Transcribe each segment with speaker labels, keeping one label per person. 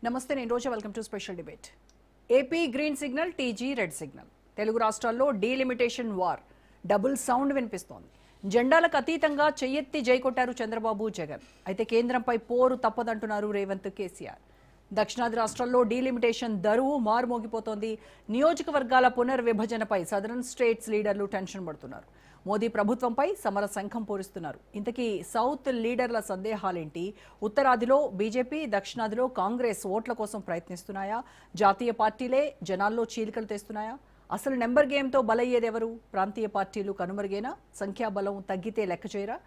Speaker 1: నమస్తే, నేను Roja. Welcome to special debate. AP green signal, TG red signal. Telugu రాష్ట్రాల్లో delimitation war double sound వినిపిస్తోంది. జెండాలకు అతీతంగా చెయ్యెత్తి జైకొట్టారు చంద్రబాబు, జగన్. అయితే కేంద్రంపై పోరు తప్పదంటున్నారు రేవంత్, కేసీఆర్. దక్షిణాది రాష్ట్రాల్లో డీలిమిటేషన్ దరువు మారుమోగిపోతోంది. నియోజకవర్గాల పునర్విభజనపై సదరన్ స్టేట్స్ లీడర్లు టెన్షన్ పడుతున్నారు. మోదీ ప్రభుత్వంపై సమర శంఖం పూరిస్తున్నారు. ఇంతకీ సౌత్ లీడర్ల సందేహాలేంటి? ఉత్తరాదిలో బీజేపీ, దక్షిణాదిలో కాంగ్రెస్ ఓట్ల కోసం ప్రయత్నిస్తున్నాయా? జాతీయ పార్టీలే జనాల్లో చీలికలు తెస్తున్నాయా? అసలు నెంబర్ గేమ్తో బలయ్యేదెవరు? ప్రాంతీయ పార్టీలు కనుమరుగేనా? సంఖ్యాబలం తగ్గితే లెక్క చేయరా?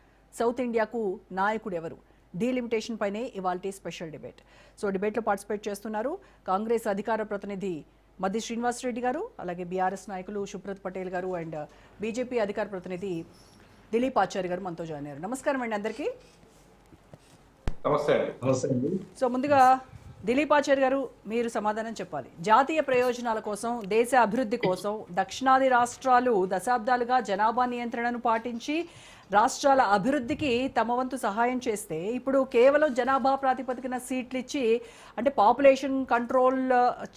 Speaker 1: సౌత్ ఇండియాకు నాయకుడు ఎవరు? డీలిమిటేషన్ పైనే ఇవాల్టి స్పెషల్ డిబేట్. సో డిబేట్లో పార్టిసిపేట్ చేస్తున్నారు కాంగ్రెస్ అధికార ప్రతినిధి మద్ది శ్రీనివాసరెడ్డి గారు, అలాగే బీఆర్ఎస్ నాయకులు సుబ్రత్ పటేల్ గారు అండ్ బీజేపీ అధికార ప్రతినిధి దిలీప్ ఆచార్య గారు మనతో జాయిన్ అయ్యారు. నమస్కారం అండి అందరికీ. సో ముందుగా దిలీప్ ఆచార్య గారు, మీరు సమాధానం చెప్పాలి. జాతీయ ప్రయోజనాల కోసం, దేశ అభివృద్ధి కోసం దక్షిణాది రాష్ట్రాలు దశాబ్దాలుగా జనాభా నియంత్రణను పాటించి రాష్ట్రాల అభివృద్ధికి తమ వంతు సహాయం చేస్తే, ఇప్పుడు కేవలం జనాభా ప్రాతిపదికన సీట్లు ఇచ్చి, అంటే పాపులేషన్ కంట్రోల్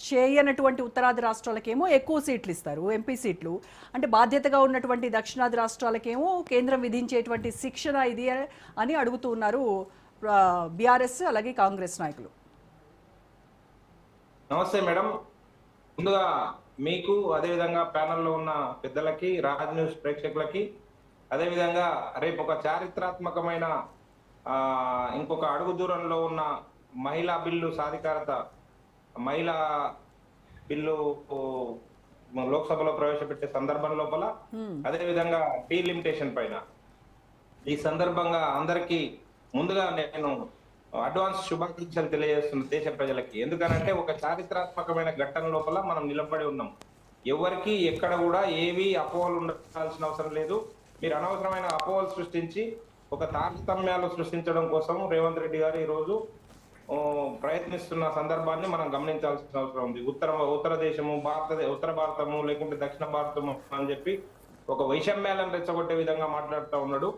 Speaker 1: చేయనటువంటి ఉత్తరాది రాష్ట్రాలకేమో ఎక్కువ సీట్లు ఇస్తారు, ఎంపీ సీట్లు. అంటే బాధ్యతగా ఉన్నటువంటి దక్షిణాది రాష్ట్రాలకేమో కేంద్రం విధించేటువంటి శిక్షణ ఇది అని అడుగుతూ ఉన్నారు బీఆర్ఎస్ అలాగే కాంగ్రెస్ నాయకులు.
Speaker 2: నమస్తే మేడం. ముందుగా మీకు, అదేవిధంగా ప్యానెల్లో ఉన్న పెద్దలకి, రాజ్ న్యూస్ ప్రేక్షకులకి, అదేవిధంగా రేపు ఒక చారిత్రాత్మకమైన ఇంకొక అడుగు దూరంలో ఉన్న మహిళా బిల్లు సాధికారత, మహిళా బిల్లు లోక్సభలో ప్రవేశపెట్టే సందర్భం లోపల, అదేవిధంగా డీలిమిటేషన్ పైన ఈ సందర్భంగా అందరికీ ముందుగా నేను అడ్వాన్స్ శుభాకాంక్షలు తెలియజేస్తున్న దేశ ప్రజలకి. ఎందుకనంటే ఒక చారిత్రాత్మకమైన ఘట్టన లోపల మనం నిలబడి ఉన్నాం. ఎవరికి ఎక్కడ కూడా ఏవి అపోహలు ఉండాల్సిన అవసరం లేదు. మీరు అనవసరమైన అపోహలు సృష్టించి ఒక తారతమ్యాలు సృష్టించడం కోసం రేవంత్ రెడ్డి గారు ఈరోజు ప్రయత్నిస్తున్న సందర్భాన్ని మనం గమనించాల్సిన అవసరం ఉంది. ఉత్తర దేశము, ఉత్తర భారతము లేకుంటే దక్షిణ భారతము అని చెప్పి ఒక వైషమ్యాలను రెచ్చగొట్టే విధంగా మాట్లాడుతూ ఉన్నాడు.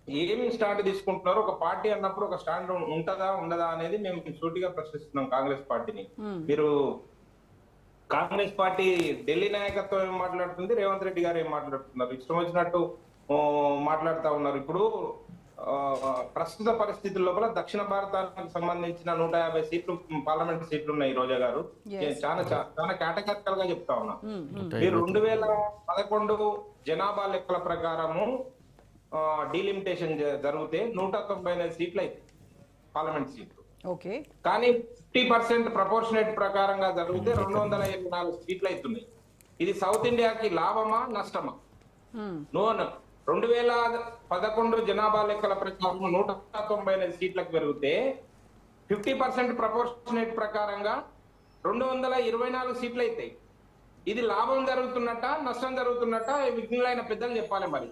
Speaker 2: ఏం స్టాండ్ తీసుకుంటున్నారో, ఒక పార్టీ అన్నప్పుడు ఒక స్టాండ్ ఉంటదా ఉండదా అనేది మేము సూటిగా ప్రశ్నిస్తున్నాం కాంగ్రెస్ పార్టీని. మీరు కాంగ్రెస్ పార్టీ ఢిల్లీ నాయకత్వం ఏం మాట్లాడుతుంది, రేవంత్ రెడ్డి గారు ఏం మాట్లాడుతున్నారు, ఇష్టం వచ్చినట్టు మాట్లాడుతూ ఉన్నారు. ఇప్పుడు ప్రస్తుత పరిస్థితుల లోపల దక్షిణ భారతానికి సంబంధించిన 150 సీట్లు పార్లమెంట్ సీట్లు ఉన్నాయి. రోజా గారు చాలా కేటగిరికల్ గా చెప్తా ఉన్నా. మీరు 2011 జనాభా లెక్కల ప్రకారము డీలిమిటేషన్ జరిగితే 199 సీట్లు అయితే పార్లమెంట్ సీట్లు. కానీ 50% ప్రపోర్షనేట్ ప్రకారంగా జరిగితే 224 సీట్లు అవుతున్నాయి. ఇది సౌత్ ఇండియాకి లాభమా నష్టమా? 2011 జనాభా లెక్కల ప్రకారం 199 సీట్లకు పెరిగితే 50% ప్రపోర్షనేట్ ప్రకారంగా 224 సీట్లు అవుతాయి. ఇది లాభం జరుగుతున్నట్ట నష్టం జరుగుతున్నట్ట విఘ్నులైన పెద్దలు చెప్పాలి. మరి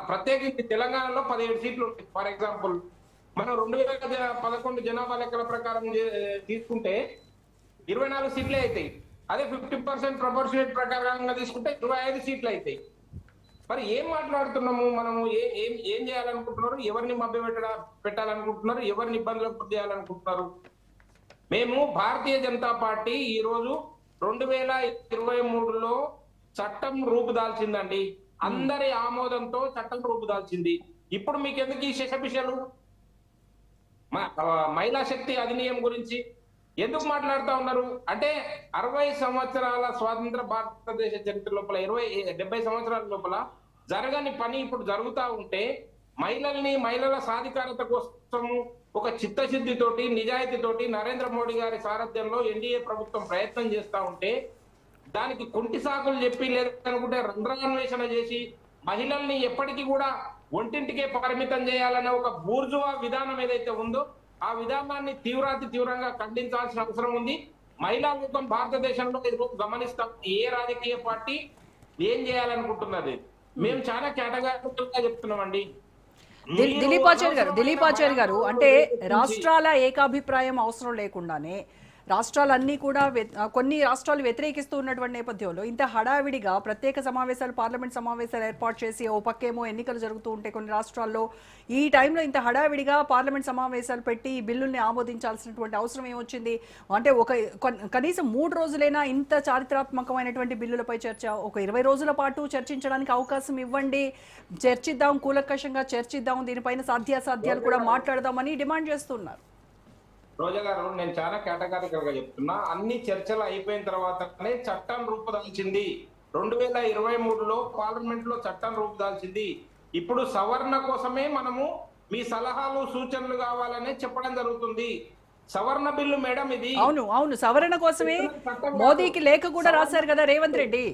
Speaker 2: ప్రత్యేకించి తెలంగాణలో 17 సీట్లు ఉంటాయి. ఫర్ ఎగ్జాంపుల్ మనం 2011 జనాభా లెక్కల ప్రకారం తీసుకుంటే 24 సీట్లే అవుతాయి. అదే 50% ప్రపోర్షనేట్ ప్రకారంగా తీసుకుంటే 25 సీట్లు అవుతాయి. మరి ఏం మాట్లాడుతున్నాము మనము? ఏం చేయాలనుకుంటున్నారు? ఎవరిని పెట్టాలనుకుంటున్నారు? ఎవరిని ఇబ్బందులకు గురి చేయాలనుకుంటున్నారు? మేము భారతీయ జనతా పార్టీ ఈ రోజు 2023లో చట్టం రూపుదాల్చిందండి. అందరి ఆమోదంతో చట్టం రూపుదాల్చింది. ఇప్పుడు మీకు ఎందుకు ఈ శశపిషలు? మహిళా శక్తి అధినియం గురించి ఎందుకు మాట్లాడుతూ ఉన్నారు? అంటే 60 సంవత్సరాల స్వాతంత్ర భారతదేశ చరిత్ర లోపల 70 సంవత్సరాల లోపల జరగని పని ఇప్పుడు జరుగుతూ ఉంటే, మహిళల సాధికారత కోసం ఒక చిత్తశుద్ధితోటి, నిజాయితీతోటి నరేంద్ర మోడీ గారి సారథ్యంలో ఎన్డీఏ ప్రభుత్వం ప్రయత్నం చేస్తూ ఉంటే, దానికి కుంటి సాకులు చెప్పి లేదనుకుంటే రంధ్రాన్వేషణ చేసి మహిళల్ని ఎప్పటికీ కూడా ఒంటింటికే పరిమితం చేయాలనే ఒక బూర్జువా విధానం ఏదైతే ఉందో ఆ విధానాన్ని తీవ్రంగా ఖండించాల్సిన అవసరం ఉంది. మహిళా లోకం భారతదేశంలో గమనిస్తాం. ఏ రాజకీయ పార్టీ ఏం చేయాలనుకుంటున్నది మేము చాలా కేటగిరికల్ గా చెప్తున్నామండి.
Speaker 1: దిలీప్ ఆచార్య గారు, అంటే రాష్ట్రాల ఏకాభిప్రాయం అవసరం లేకుండానే రాష్ట్రాలన్నీ కూడా కొన్ని రాష్ట్రాలు వ్యతిరేకిస్తూ ఉన్నటువంటి నేపథ్యంలో ఇంత హడావిడిగా ప్రత్యేక సమావేశాలు, పార్లమెంట్ సమావేశాలు ఏర్పాటు చేసి ఓ పక్కేమో ఎన్నికలు జరుగుతూ ఉంటే కొన్ని రాష్ట్రాల్లో ఈ టైంలో ఇంత హడావిడిగా పార్లమెంట్ సమావేశాలు పెట్టి ఈ బిల్లుల్ని ఆమోదించాల్సినటువంటి అవసరం ఏమొచ్చింది? అంటే కనీసం 3 రోజులైనా ఇంత చారిత్రాత్మకమైనటువంటి బిల్లులపై చర్చ, ఒక 20 రోజుల పాటు చర్చించడానికి అవకాశం ఇవ్వండి, చర్చిద్దాం, కూలంకషంగా చర్చిద్దాం, దీనిపైన సాధ్యాసాధ్యాలు కూడా మాట్లాడదామని డిమాండ్ చేస్తున్నారు.
Speaker 2: రోజా గారు, నేను చాలా కేటగారికల్ గా చెప్తున్నా. అన్ని చర్చలు అయిపోయిన తర్వాతనే చట్టం రూపుదాల్చింది. 2023లో పార్లమెంట్ లో చట్టం రూపుదాల్చింది. ఇప్పుడు సవరణ కోసమే మనము మీ సలహాలు సూచనలు కావాలని చెప్పడం జరుగుతుంది. సవరణ బిల్లు మేడం ఇది.
Speaker 1: అవును, సవరణ కోసమే మోదీకి లేఖ కూడా రాశారు కదా రేవంత్ రెడ్డి.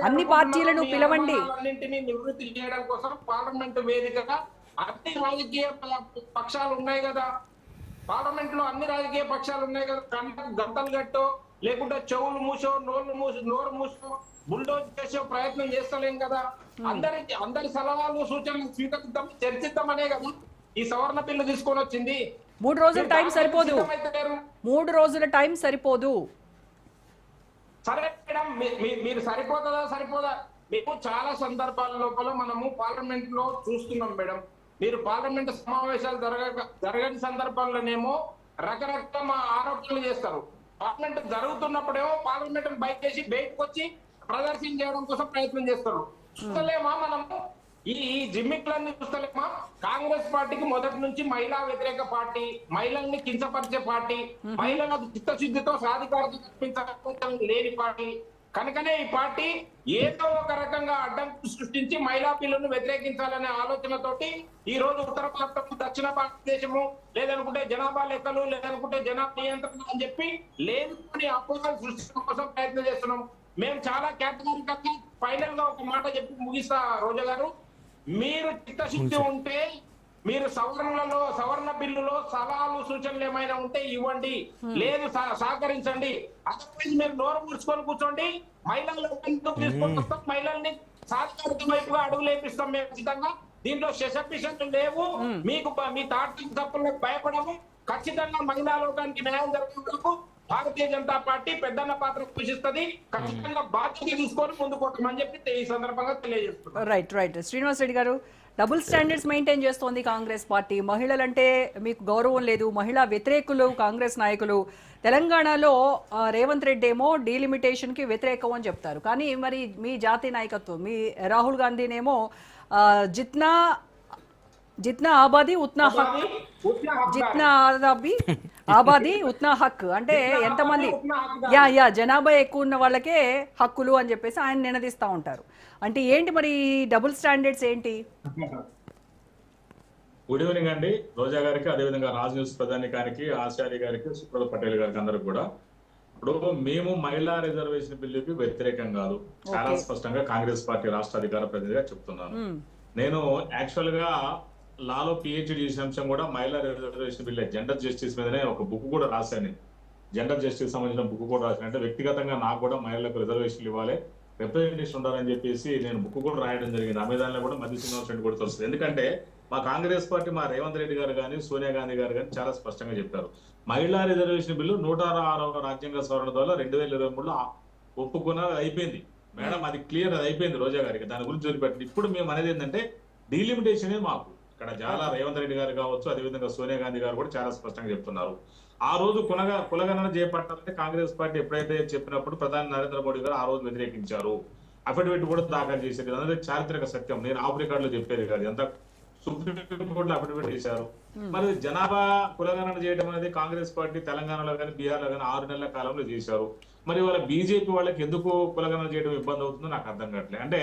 Speaker 1: అన్ని పార్టీలను పిలవండి,
Speaker 2: అన్నింటినీ నివృత్తి చేయడం కోసం పార్లమెంట్ వేదికగా అన్ని రాజకీయ పక్షాలు ఉన్నాయి కదా, పార్లమెంట్ లో అన్ని రాజకీయ పక్షాలు ఉన్నాయి కదా. గంటలు గట్టో లేకుంటే చెవులు మూసో నోరు మూసో బుల్డోజ్ చేసే ప్రయత్నం చేస్తలేం కదా. అందరి సలహాలు సూచనలు స్వీకరిద్దాం, చర్చిద్దామనే కదా ఈ సవరణ బిల్లు తీసుకొని వచ్చింది.
Speaker 1: 3 రోజుల టైం సరిపోదు, 3 రోజుల టైం సరిపోదు.
Speaker 2: సరే మేడం, మీరు సరిపోదా? మేము చాలా సందర్భాల లోపల మనము పార్లమెంట్ లో చూస్తున్నాం మేడం. మీరు పార్లమెంట్ సమావేశాలు జరగని సందర్భాల్లోనేమో రకరకాల ఆరోపణలు చేస్తారు. పార్లమెంట్ జరుగుతున్నప్పుడేమో పార్లమెంట్ బయటేసి బయటకు వచ్చి ప్రదర్శన చేయడం కోసం ప్రయత్నం చేస్తారు. చూస్తలేమా మనము ఈ జిమ్మిక్లన్నీ చూస్తలేమా? కాంగ్రెస్ పార్టీకి మొదటి నుంచి మహిళా వ్యతిరేక పార్టీ, మహిళల్ని కించపరిచే పార్టీ, మహిళలకు చిత్తశుద్ధితో సాధికారత కల్పించడం లేని పార్టీ. కనుకనే ఈ పార్టీ ఏదో ఒక రకంగా అడ్డంకు సృష్టించి మహిళా బిల్లును వ్యతిరేకించాలనే ఆలోచనతోటి ఈ రోజు ఉత్తర భారతం, దక్షిణ భారతదేశము, లేదనుకుంటే జనాభా లెక్కలు, లేదనుకుంటే జనాభా నియంత్రణ అని చెప్పి లేని అపోహలు సృష్టించడం కోసం ప్రయత్నం చేస్తున్నాం. మేము చాలా కేటగిరికల్గా ఫైనల్ గా ఒక మాట చెప్పి ముగిస్తా రోజా గారు. మీరు చిత్తశుద్ధి ఉంటే మీరు సవరణ బిల్లులో సలహాలు సూచనలు ఏమైనా ఉంటే ఇవ్వండి, లేదు సహకరించండి. అదర్వైజ్ మీరు నోరు మూసుకొని కూర్చోండి. మహిళలు తీసుకొని వస్తాం, మహిళల్ని సాధికారిక వైపుగా అడుగులేపిస్తాం మేము ఖచ్చితంగా. దీంట్లో శశపిషన్లు లేవు. మీకు మీ తార్కిక తప్పులకు భయపడము. ఖచ్చితంగా మహిళా లోకానికి న్యాయం జరగడానికి భారతీయ జనతా పార్టీ పెద్దన్న పాత్ర పోషిస్తుంది. ఖచ్చితంగా బాధ్యత తీసుకొని ముందుకోవటమని చెప్పి ఈ సందర్భంగా తెలియజేస్తున్నారు.
Speaker 1: రైట్ శ్రీనివాస్ రెడ్డి గారు, డబుల్ స్టాండర్డ్స్ మెయింటైన్ చేస్తోంది కాంగ్రెస్ పార్టీ. మహిళలంటే మీకు గౌరవం లేదు, మహిళా వ్యతిరేకులు కాంగ్రెస్ నాయకులు. తెలంగాణలో రేవంత్ రెడ్డి ఏమో డీలిమిటేషన్ కి వ్యతిరేకం అని చెప్తారు, కానీ మరి మీ జాతీయ నాయకత్వం, మీ రాహుల్ గాంధీనేమో జిత్నా ఆబాదీ ఉత్నా హక్, జిత్నా ఆబాదీ ఉత్నా హక్ అంటే ఎంతమంది జనాభా ఎక్కువ ఉన్న వాళ్ళకే హక్కులు అని చెప్పేసి ఆయన నినదిస్తూ ఉంటారు. అంటే ఏంటి మరి డబుల్ స్టాండర్డ్స్ ఏంటి?
Speaker 3: గుడ్ ఈవినింగ్ అండి రోజా గారికి, అదేవిధంగా రాజ్ న్యూస్ ప్రధాని గారికి, ఆచార్య గారికి, సుప్రభ పటేల్ గారికి అందరికి కూడా. ఇప్పుడు మేము మహిళా రిజర్వేషన్ బిల్లుకి వ్యతిరేకం కాదు, చాలా స్పష్టంగా కాంగ్రెస్ పార్టీ రాష్ట్ర అధికార ప్రతినిధిగా చెప్తున్నాను. నేను యాక్చువల్ గా లాలో పిహెచ్డి చేసిన అంశం కూడా మహిళా రిజర్వేషన్ బిల్, జెండర్ జస్టిస్ మీదనే ఒక బుక్ కూడా రాశాను. జెండర్ జస్టిస్ సంబంధించిన బుక్ కూడా రాశాను. అంటే వ్యక్తిగతంగా నాకు కూడా మహిళలకు రిజర్వేషన్లు ఇవ్వాలి, రిప్రజెంటేషన్ ఉండాలని చెప్పేసి నేను బుక్ కూడా రాయడం జరిగింది. అమెదాన్లో కూడా మధ్య శ్రీనివాస్ రెడ్డి కూడా వస్తుంది. ఎందుకంటే మా కాంగ్రెస్ పార్టీ, మా రేవంత్ రెడ్డి గారు కానీ, సోనియా గాంధీ గారు కానీ చాలా స్పష్టంగా చెప్పారు. మహిళా రిజర్వేషన్ బిల్లు 106వ రాజ్యాంగ సవరణ ద్వారా 2023లో ఒప్పుకున్నది అయిపోయింది మేడం. అది క్లియర్, అది అయిపోయింది రోజా గారికి, దాని గురించి వదిలిపెట్టండి. ఇప్పుడు మేము అనేది ఏంటంటే డీలిమిటేషన్ మాకు ఇక్కడ చాలా రేవంత్ రెడ్డి గారు కావచ్చు, అదేవిధంగా సోనియా గాంధీ గారు కూడా చాలా స్పష్టంగా చెప్తున్నారు. ఆ రోజు కులగణన చేపట్టాలంటే కాంగ్రెస్ పార్టీ ఎప్పుడైతే చెప్పినప్పుడు ప్రధాని నరేంద్ర మోడీ గారు ఆ రోజు వ్యతిరేకించారు. అఫిడవిట్ కూడా దాఖలు చేశారు. అనేది చారిత్రక సత్యం, నేను ఆఫ్ రికార్డులో చెప్పేది కాదు. ఎంత సుప్రీంకోర్టులో అఫిడవిట్ చేశారు. మరి జనాభా కులగణన చేయడం అనేది కాంగ్రెస్ పార్టీ తెలంగాణలో కానీ, బీహార్లో కానీ 6 నెలల కాలంలో చేశారు. మరి వాళ్ళ బీజేపీ వాళ్ళకి ఎందుకు కులగణన చేయడం ఇబ్బంది అవుతుందో నాకు అర్థం కావట్లేదు. అంటే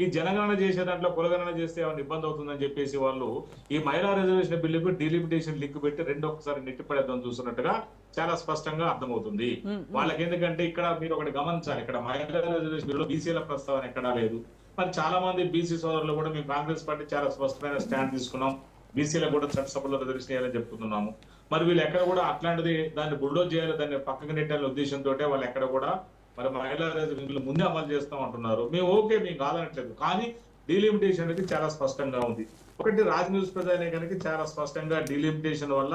Speaker 3: ఈ జనగణన చేసే దాంట్లో కులగణన చేస్తే ఏమైనా ఇబ్బంది అవుతుందని చెప్పేసి వాళ్ళు ఈ మహిళా రిజర్వేషన్ బిల్లుకు డీలిమిటేషన్ లింక్ పెట్టి రెండు ఒకసారి నెట్టిపడేద్దాం చూస్తున్నట్టుగా చాలా స్పష్టంగా అర్థమవుతుంది వాళ్ళకి. ఎందుకంటే ఇక్కడ మీరు ఒకటి గమనించాలి, ఇక్కడ మహిళా రిజర్వేషన్ బిల్లు బీసీల ప్రస్తావన ఎక్కడా లేదు. మరి చాలా మంది బీసీ సోదరులు కూడా మేము కాంగ్రెస్ పార్టీ చాలా స్పష్టమైన స్టాండ్ తీసుకున్నాం, బీసీలకు కూడా చట్టసభలో రిజర్వేషన్ చేయాలని చెప్తున్నాము. మరి వీళ్ళు ఎక్కడ కూడా అట్లాంటిది దాన్ని బుల్డోజ్ చేయాలి, దాన్ని పక్కకు నెట్టాలనే ఉద్దేశంతో వాళ్ళు ఎక్కడ కూడా మరి మహిళా రిజర్వేషన్ ముందే అమలు చేస్తాం అంటున్నారు. మేము ఓకే, మేము కాదనట్లేదు, కానీ డీలిమిటేషన్ అనేది చాలా స్పష్టంగా ఉంది. ఒకటి రాజ్ న్యూస్ ప్రధాని కనుక చాలా స్పష్టంగా డీలిమిటేషన్ వల్ల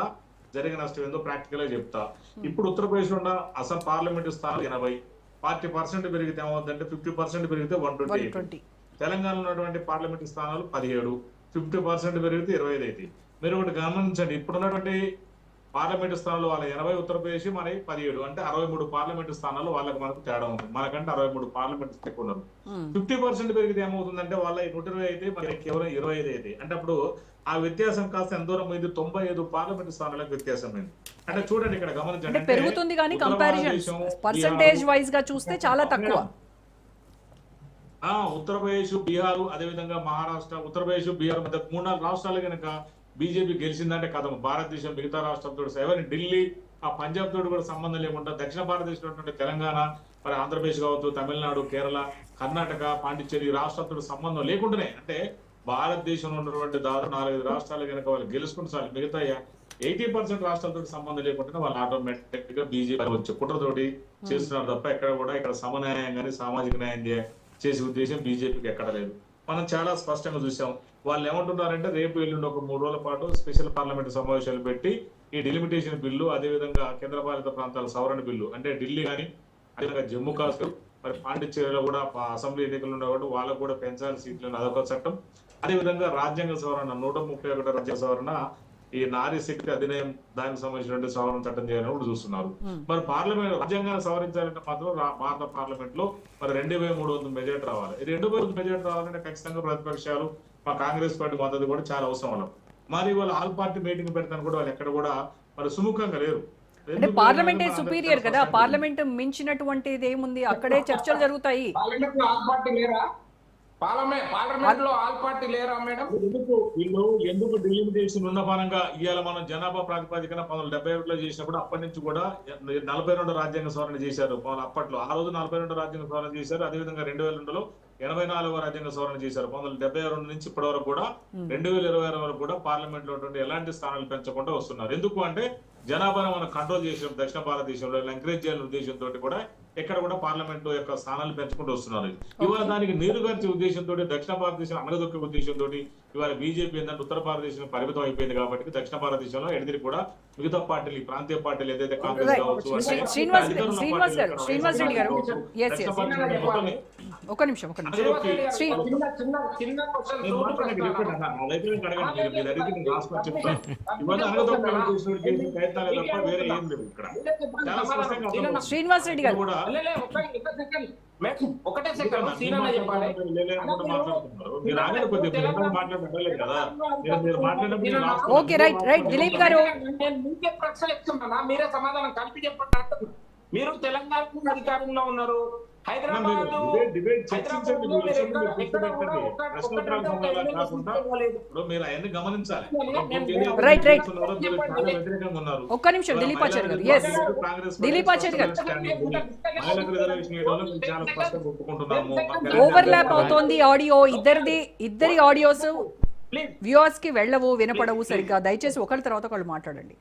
Speaker 3: జరిగిన నష్టం ఏందో ప్రాక్టికల్ గా చెప్తా. ఇప్పుడు ఉత్తరప్రదేశ్ లో ఉన్న అసలు పార్లమెంటు స్థానాలు 80, 40% పెరిగితే ఏమవుతుందంటే 50% పెరిగితే 120. తెలంగాణలో ఉన్నటువంటి పార్లమెంటు స్థానాలు 17, 50% పెరిగితే 25 అవుతాయి. మీరు ఒకటి గమనించండి, ఇప్పుడున్నటువంటి పార్లమెంటు స్థానాలు వాళ్ళ 80, ఉత్తరప్రదేశ్ మన 17, అంటే 63 పార్లమెంటు స్థానాలు వాళ్ళకి మనకు తేడా ఉంటుంది. మనకంటే 63 పార్లమెంటు ఎక్కువ ఉన్నారు. 50% పెరిగితే ఏమవుతుందంటే వాళ్ళ 120 అయితే మనకి కేవలం 25 అయితే, అంటే అప్పుడు ఆ వ్యత్యాసం కాస్త ఎంత దూరం అయింది, 95 పార్లమెంటు స్థానాలకు వ్యత్యాసం అయింది. అంటే చూడండి ఇక్కడ గమనించండి,
Speaker 1: పెరుగుతుంది కానీ కంపారిజన్ పర్సంటేజ్ వైజ్ గా చూస్తే చాలా తక్కువ.
Speaker 3: ఉత్తరప్రదేశ్, బీహార్, అదేవిధంగా మహారాష్ట్ర, ఉత్తరప్రదేశ్, బీహార్ మధ్య 3-4 రాష్ట్రాలు కనుక బీజేపీ గెలిచిందంటే కథం భారతదేశం మిగతా రాష్ట్రాలతో ఎవరి ఢిల్లీ, ఆ పంజాబ్ తోటి కూడా సంబంధం లేకుండా దక్షిణ భారతదేశంలో తెలంగాణ, మరి ఆంధ్రప్రదేశ్ కావచ్చు, తమిళనాడు, కేరళ, కర్ణాటక, పాండిచ్చేరి రాష్ట్రాలతో సంబంధం లేకుండానే, అంటే భారతదేశంలో ఉన్నటువంటి దాదాపు 4-5 రాష్ట్రాలు కనుక వాళ్ళు గెలుచుకుంటే చాలు, మిగతా 80% రాష్ట్రాలతో సంబంధం లేకుండానే వాళ్ళు ఆటోమేటిక్ గా బీజేపీ వచ్చే కుట్రతోటి చేస్తున్నారు తప్ప ఎక్కడ కూడా ఇక్కడ సమన్యాయం కానీ సామాజిక న్యాయం చేసే ఉద్దేశం బీజేపీకి ఎక్కడ లేదు. మనం చాలా స్పష్టంగా చూసాం. వాళ్ళు ఏమంటున్నారంటే రేపు ఎల్లుండి ఒక 3 రోజుల పాటు స్పెషల్ పార్లమెంట్ సమావేశాలు పెట్టి ఈ డిలిమిటేషన్ బిల్లు, అదేవిధంగా కేంద్రపాలిత ప్రాంతాల సవరణ బిల్లు, అంటే ఢిల్లీ కానీ అదేవిధంగా జమ్మూ కాశ్మీర్, మరి పాండిచ్చేరిలో కూడా అసెంబ్లీ ఎన్నికలు ఉన్న కాబట్టి వాళ్ళకు కూడా పెంచాలి సీట్లను, అదొక చట్టం. అదేవిధంగా రాజ్యాంగ సవరణ 131 రాజ్యాంగ సవరణ, ఈ నారీ శక్తి అధినియం దానికి సంబంధించినటువంటి సవరణ చట్టం చేయాలని కూడా చూస్తున్నారు. మరి పార్లమెంట్ రాజ్యాంగాన్ని సవరించాలంటే మాత్రం భారత పార్లమెంట్ లో మరి 2300 మెజార్టీ రావాలి. 2300 మెజార్టీ రావాలంటే ఖచ్చితంగా ప్రతిపక్షాలు, మా కాంగ్రెస్ పార్టీ మద్దతు కూడా చాలా అవసరం వాళ్ళం. మరి వాళ్ళు ఆల్ పార్టీ మీటింగ్ పెడతాను కూడా వాళ్ళు ఎక్కడ కూడా మరి సుముఖంగా లేరు.
Speaker 1: అంటే పార్లమెంటే సుపీరియర్ కదా, పార్లమెంట్ మించినటువంటిది ఏముంది, అక్కడే చర్చలు జరుగుతాయి.
Speaker 2: పార్లమెంట్ లో ఆల్ పార్టీ లేరా మేడం?
Speaker 3: ఎందుకు డిలిమిటేషన్ ఉన్న పరంగా ఇవాళ మనం జనాభా ప్రాతిపదికన 1971లో చేసినప్పుడు అప్పటి నుంచి కూడా 42 రాజ్యాంగ సవరణ చేశారు. అప్పట్లో ఆ రోజు 42 రాజ్యాంగ సవరణ చేశారు. అదేవిధంగా 2002లో 84వ రాజ్యాంగ సవరణ చేశారు. 1972 నుంచి ఇప్పటి వరకు కూడా 2026 వరకు కూడా పార్లమెంట్ లో ఎలాంటి స్థానాలు పెంచకుండా వస్తున్నారు. ఎందుకు అంటే జనాభాను మనం కంట్రోల్ చేసిన దక్షిణ భారతదేశంలో ఎంకరేజ్ చేయాలనే ఉద్దేశంతో కూడా ఎక్కడ కూడా పార్లమెంట్ యొక్క స్థానాలు పెంచుకుంటూ వస్తున్నారు. ఇవాళ దానికి నీరుగార్చే ఉద్దేశంతో దక్షిణ భారతదేశం అనగదొక్కే ఉద్దేశంతో ఇవాళ బీజేపీ ఏంటంటే ఉత్తర భారతదేశం పరిమితం అయిపోయింది కాబట్టి దక్షిణ భారతదేశంలో ఎడిదిరి కూడా మిగతా పార్టీలు, ప్రాంతీయ పార్టీలు ఏదైతే కాంగ్రెస్ కావచ్చు,
Speaker 1: ఒక నిమిషం శ్రీనివాస్ రెడ్డి గారు
Speaker 2: ఒకటే సెకండ్ సీనన్న చెప్పాలి.
Speaker 1: ఓకే రైట్ రైట్ దిలీప్ గారు,
Speaker 2: నేను మీకే ప్రశ్న ఇస్తున్నానా, మీరే సమాధానం కలిపి చెప్పండి. మీరు తెలంగాణ అధికారంలో ఉన్నారు, హైదరాబాద్
Speaker 1: ఒక్క నిమిషం దిలీప్ ఆచార్య గారు, ఎస్ దిలీప్ ఆచార్య గారు, ఓవర్లాప్ అవుతోంది ఆడియో, ఇద్దరి ఆడియోస్ వ్యూవర్స్ కి వెళ్ళవు, వినపడవు సరిగ్గా. దయచేసి ఒకరి తర్వాత ఒకళ్ళు మాట్లాడండి.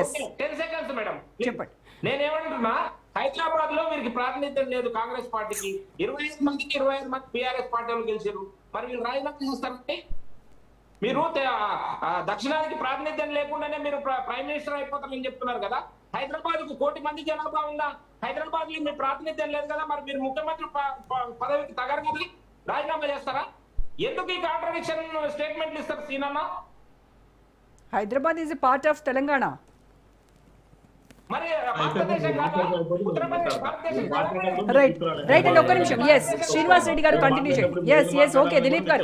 Speaker 1: ఎస్
Speaker 2: 10 seconds మేడం
Speaker 1: చెప్పండి.
Speaker 2: నేనేమంటున్నా, హైదరాబాద్ లో వీరికి ప్రాతినిధ్యం లేదు కాంగ్రెస్ పార్టీకి. 25 మందికి 25 మంది బీఆర్ఎస్ పార్టీ వాళ్ళు గెలిచారు. మరి వీళ్ళు రాజీనామా చేస్తారంటే మీరు దక్షిణానికి ప్రాతినిధ్యం లేకుండానే మీరు ప్రైమ్ మినిస్టర్ అయిపోతారని చెప్తున్నారు కదా. హైదరాబాద్ కు 1 కోటి మంది జనాభా ఉందా? హైదరాబాద్ లో మీ ప్రాతినిధ్యం లేదు కదా, మరి మీరు ముఖ్యమంత్రి పదవికి తగరు కదా, రాజీనామా చేస్తారా? ఎందుకు ఈ కాంట్రడిక్షన్ స్టేట్మెంట్లు ఇస్తారు సీనన్న?
Speaker 1: Hyderabad is a part of Telangana. Right right అండి, ఒక్క నిమిషం. ఎస్ శ్రీనివాస్ రెడ్డి గారు కంటిన్యూ చేయండి. ఎస్ ఎస్ ఓకే దిలీప్ గారు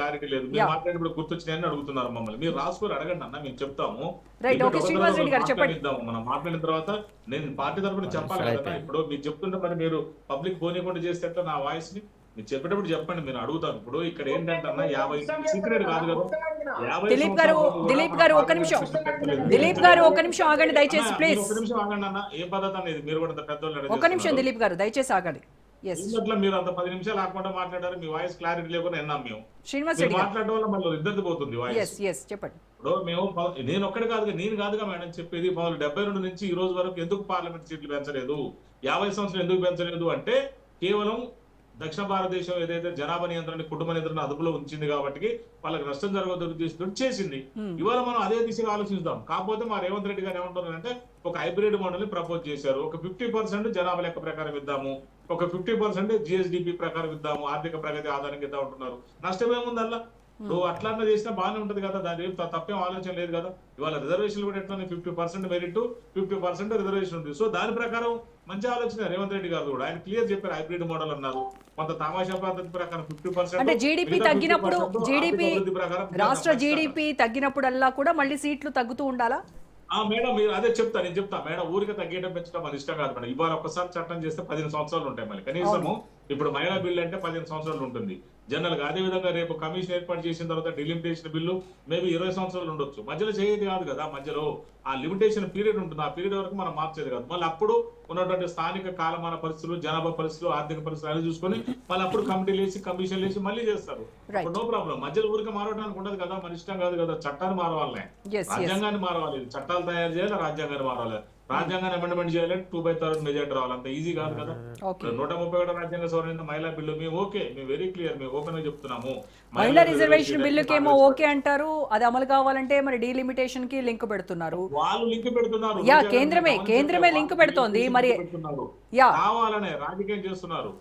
Speaker 3: గుర్తొచ్చినాయని అడుగుతున్నారు మమ్మల్ని. మీరు రాసుకొని అడగండి అన్న, మేము చెప్తాము.
Speaker 1: రైట్ ఓకే శ్రీనివాస్ రెడ్డి గారు చెప్పండి.
Speaker 3: మనం మాట్లాడిన తర్వాత నేను పార్టీ తరఫున చెప్పాలి కదా. ఇప్పుడు మీరు చెప్తుంటే మరి మీరు పబ్లిక్ పోనీకుండా చేస్తే ఎట్లా నా వాయిస్ ని? మీరు చెప్పేటప్పుడు చెప్పండి, మీరు అడుగుతాను. ఇప్పుడు ఇక్కడ ఏంటంటే అన్న 50 సీక్రెట్ కాదు కదా.
Speaker 1: దిలీప్ గారు ఒక్క నిమిషం, దిలీప్ గారు ఒక్క నిమిషం ఆగండి దయచేసి ప్లీజ్.
Speaker 3: ఒక్క నిమిషం ఆగండి అన్న, ఏ పద్ధతి అనేది మీరు కూడా పెద్దోళ్ళు.
Speaker 1: ఒక్క నిమిషం దిలీప్ గారు దయచేసి ఆగండి.
Speaker 3: మీరు అంత 10 నిమిషాలు ఆకుండా మాట్లాడారు, మీ వాయిస్ క్లారిటీ లేకుండా విన్నాం మేము.
Speaker 1: శ్రీనివాస్ రెడ్డి
Speaker 3: మాట్లాడడం వల్ల మళ్ళీ ఇద్దరిది పోతుంది వాయిస్.
Speaker 1: చెప్పండి.
Speaker 3: ఇప్పుడు మేము నేను ఒక్కడి కాదుగా, నేను కాదుగా మేడం చెప్పేది. 1972 నుంచి ఈ రోజు వరకు ఎందుకు పార్లమెంట్ సీట్లు పెంచలేదు, 50 సంవత్సరాలు ఎందుకు పెంచలేదు అంటే కేవలం దక్షిణ భారతదేశం ఏదైతే జనాభా నియంత్రణ కుటుంబ నియంత్రణ అదుపులో ఉంచింది కాబట్టి వాళ్ళకి నష్టం జరగదు ఉద్దేశంతో చేసింది. ఇవాళ మనం అదే దిశగా ఆలోచిస్తాం. కాకపోతే మా రేవంత్ రెడ్డి గారు ఏమంటున్నారంటే ఒక హైబ్రిడ్ మోడల్ ని ప్రపోజ్ చేశారు. ఒక 50% జనాభా లెక్క ప్రకారం ఇద్దాము, ఒక 50% GSDP ప్రకారం ఇద్దాము, ఆర్థిక ప్రగతి ఆధారంగా ఇద్దాం అంటున్నారు. నష్టం ఏముంది అలా? నువ్వు అట్లా చేసినా బాగానే ఉంటది కదా, దాని ఏం తప్పేం ఆలోచన లేదు కదా. ఇవాళ రిజర్వేషన్ కూడా ఎట్లా 50% మెరిట్ 50% రిజర్వేషన్ ఉంది. సో దాని ప్రకారం మంచి ఆలోచన రేవంత్ రెడ్డి గారు కూడా ఆయన క్లియర్ చెప్పారు. హైబ్రిడ్ మోడల్ అన్నారు. కొంత తమాషా పద్ధతి ప్రకారం 50%,
Speaker 1: అంటే జీడిపి తగ్గినప్పుడు రాష్ట్ర జీడిపి తగ్గినప్పుడల్లా కూడా మళ్ళీ సీట్లు తగ్గుతూ ఉండాలా?
Speaker 3: మేడం మీరు అదే నేను చెప్తా మేడం. ఊరికి తగ్గేయడం పెంచడం మన ఇష్టం కాదు మేడం. ఇవాళ ఒక్కసారి చట్టం చేస్తే 15 సంవత్సరాలు ఉంటాయి. మళ్ళీ కనీసము ఇప్పుడు మహిళా బిల్లు అంటే 15 సంవత్సరాలు ఉంటుంది జనరల్ గా. అదే విధంగా రేపు కమిషన్ ఏర్పాటు చేసిన తర్వాత డిలిమిటేషన్ బిల్లు మేబీ 20 సంవత్సరాలు ఉండొచ్చు. మధ్యలో చేయదు కాదు కదా, మధ్యలో ఆ లిమిటేషన్ పీరియడ్ ఉంటుంది. ఆ పీరియడ్ వరకు మనం మార్చేది కాదు. మళ్ళీ అప్పుడు ఉన్నటువంటి స్థానిక కాలమాన పరిస్థితులు, జనాభా పరిస్థితులు, ఆర్థిక పరిస్థితులు అన్ని చూసుకొని మళ్ళీ అప్పుడు కమిటీలు వేసి కమిషన్లు వేసి మళ్ళీ చేస్తారు. No problem. మధ్యలో ఊరికి మారడానికి ఉండదు కదా, మన ఇష్టం కాదు కదా. చట్టాన్ని మారవాలనే, రాజ్యాంగాన్ని మారవాలి. చట్టాలు తయారు చేయాలి, రాజ్యాంగాన్ని మారవాలి. రాజ్యాంగాన్ని అమెండ్మెంట్ చేయాలి, 2/3 మెజారిటీ రావాలి. అంత ఈజీ కాదు కదా. 131 రాజ్యాంగ సవరణ మహిళా బిల్లు మేము ఓకే, మేము వెరీ క్లియర్, మేము ఓపెన్ గా చెప్తున్నాము.
Speaker 1: మహిళా రిజర్వేషన్ బిల్లుకేమో ఓకే అంటారు, అది అమలు కావాలంటే మరి డీలిమిటేషన్ కి లింక్ పెడుతున్నారు.
Speaker 3: వాళ్ళు లింక్ పెడుతున్నారు.
Speaker 1: కేంద్రమే లింక్ పెడుతోంది. మరి
Speaker 3: కావాలనే రాజకీయం చేస్తున్నారు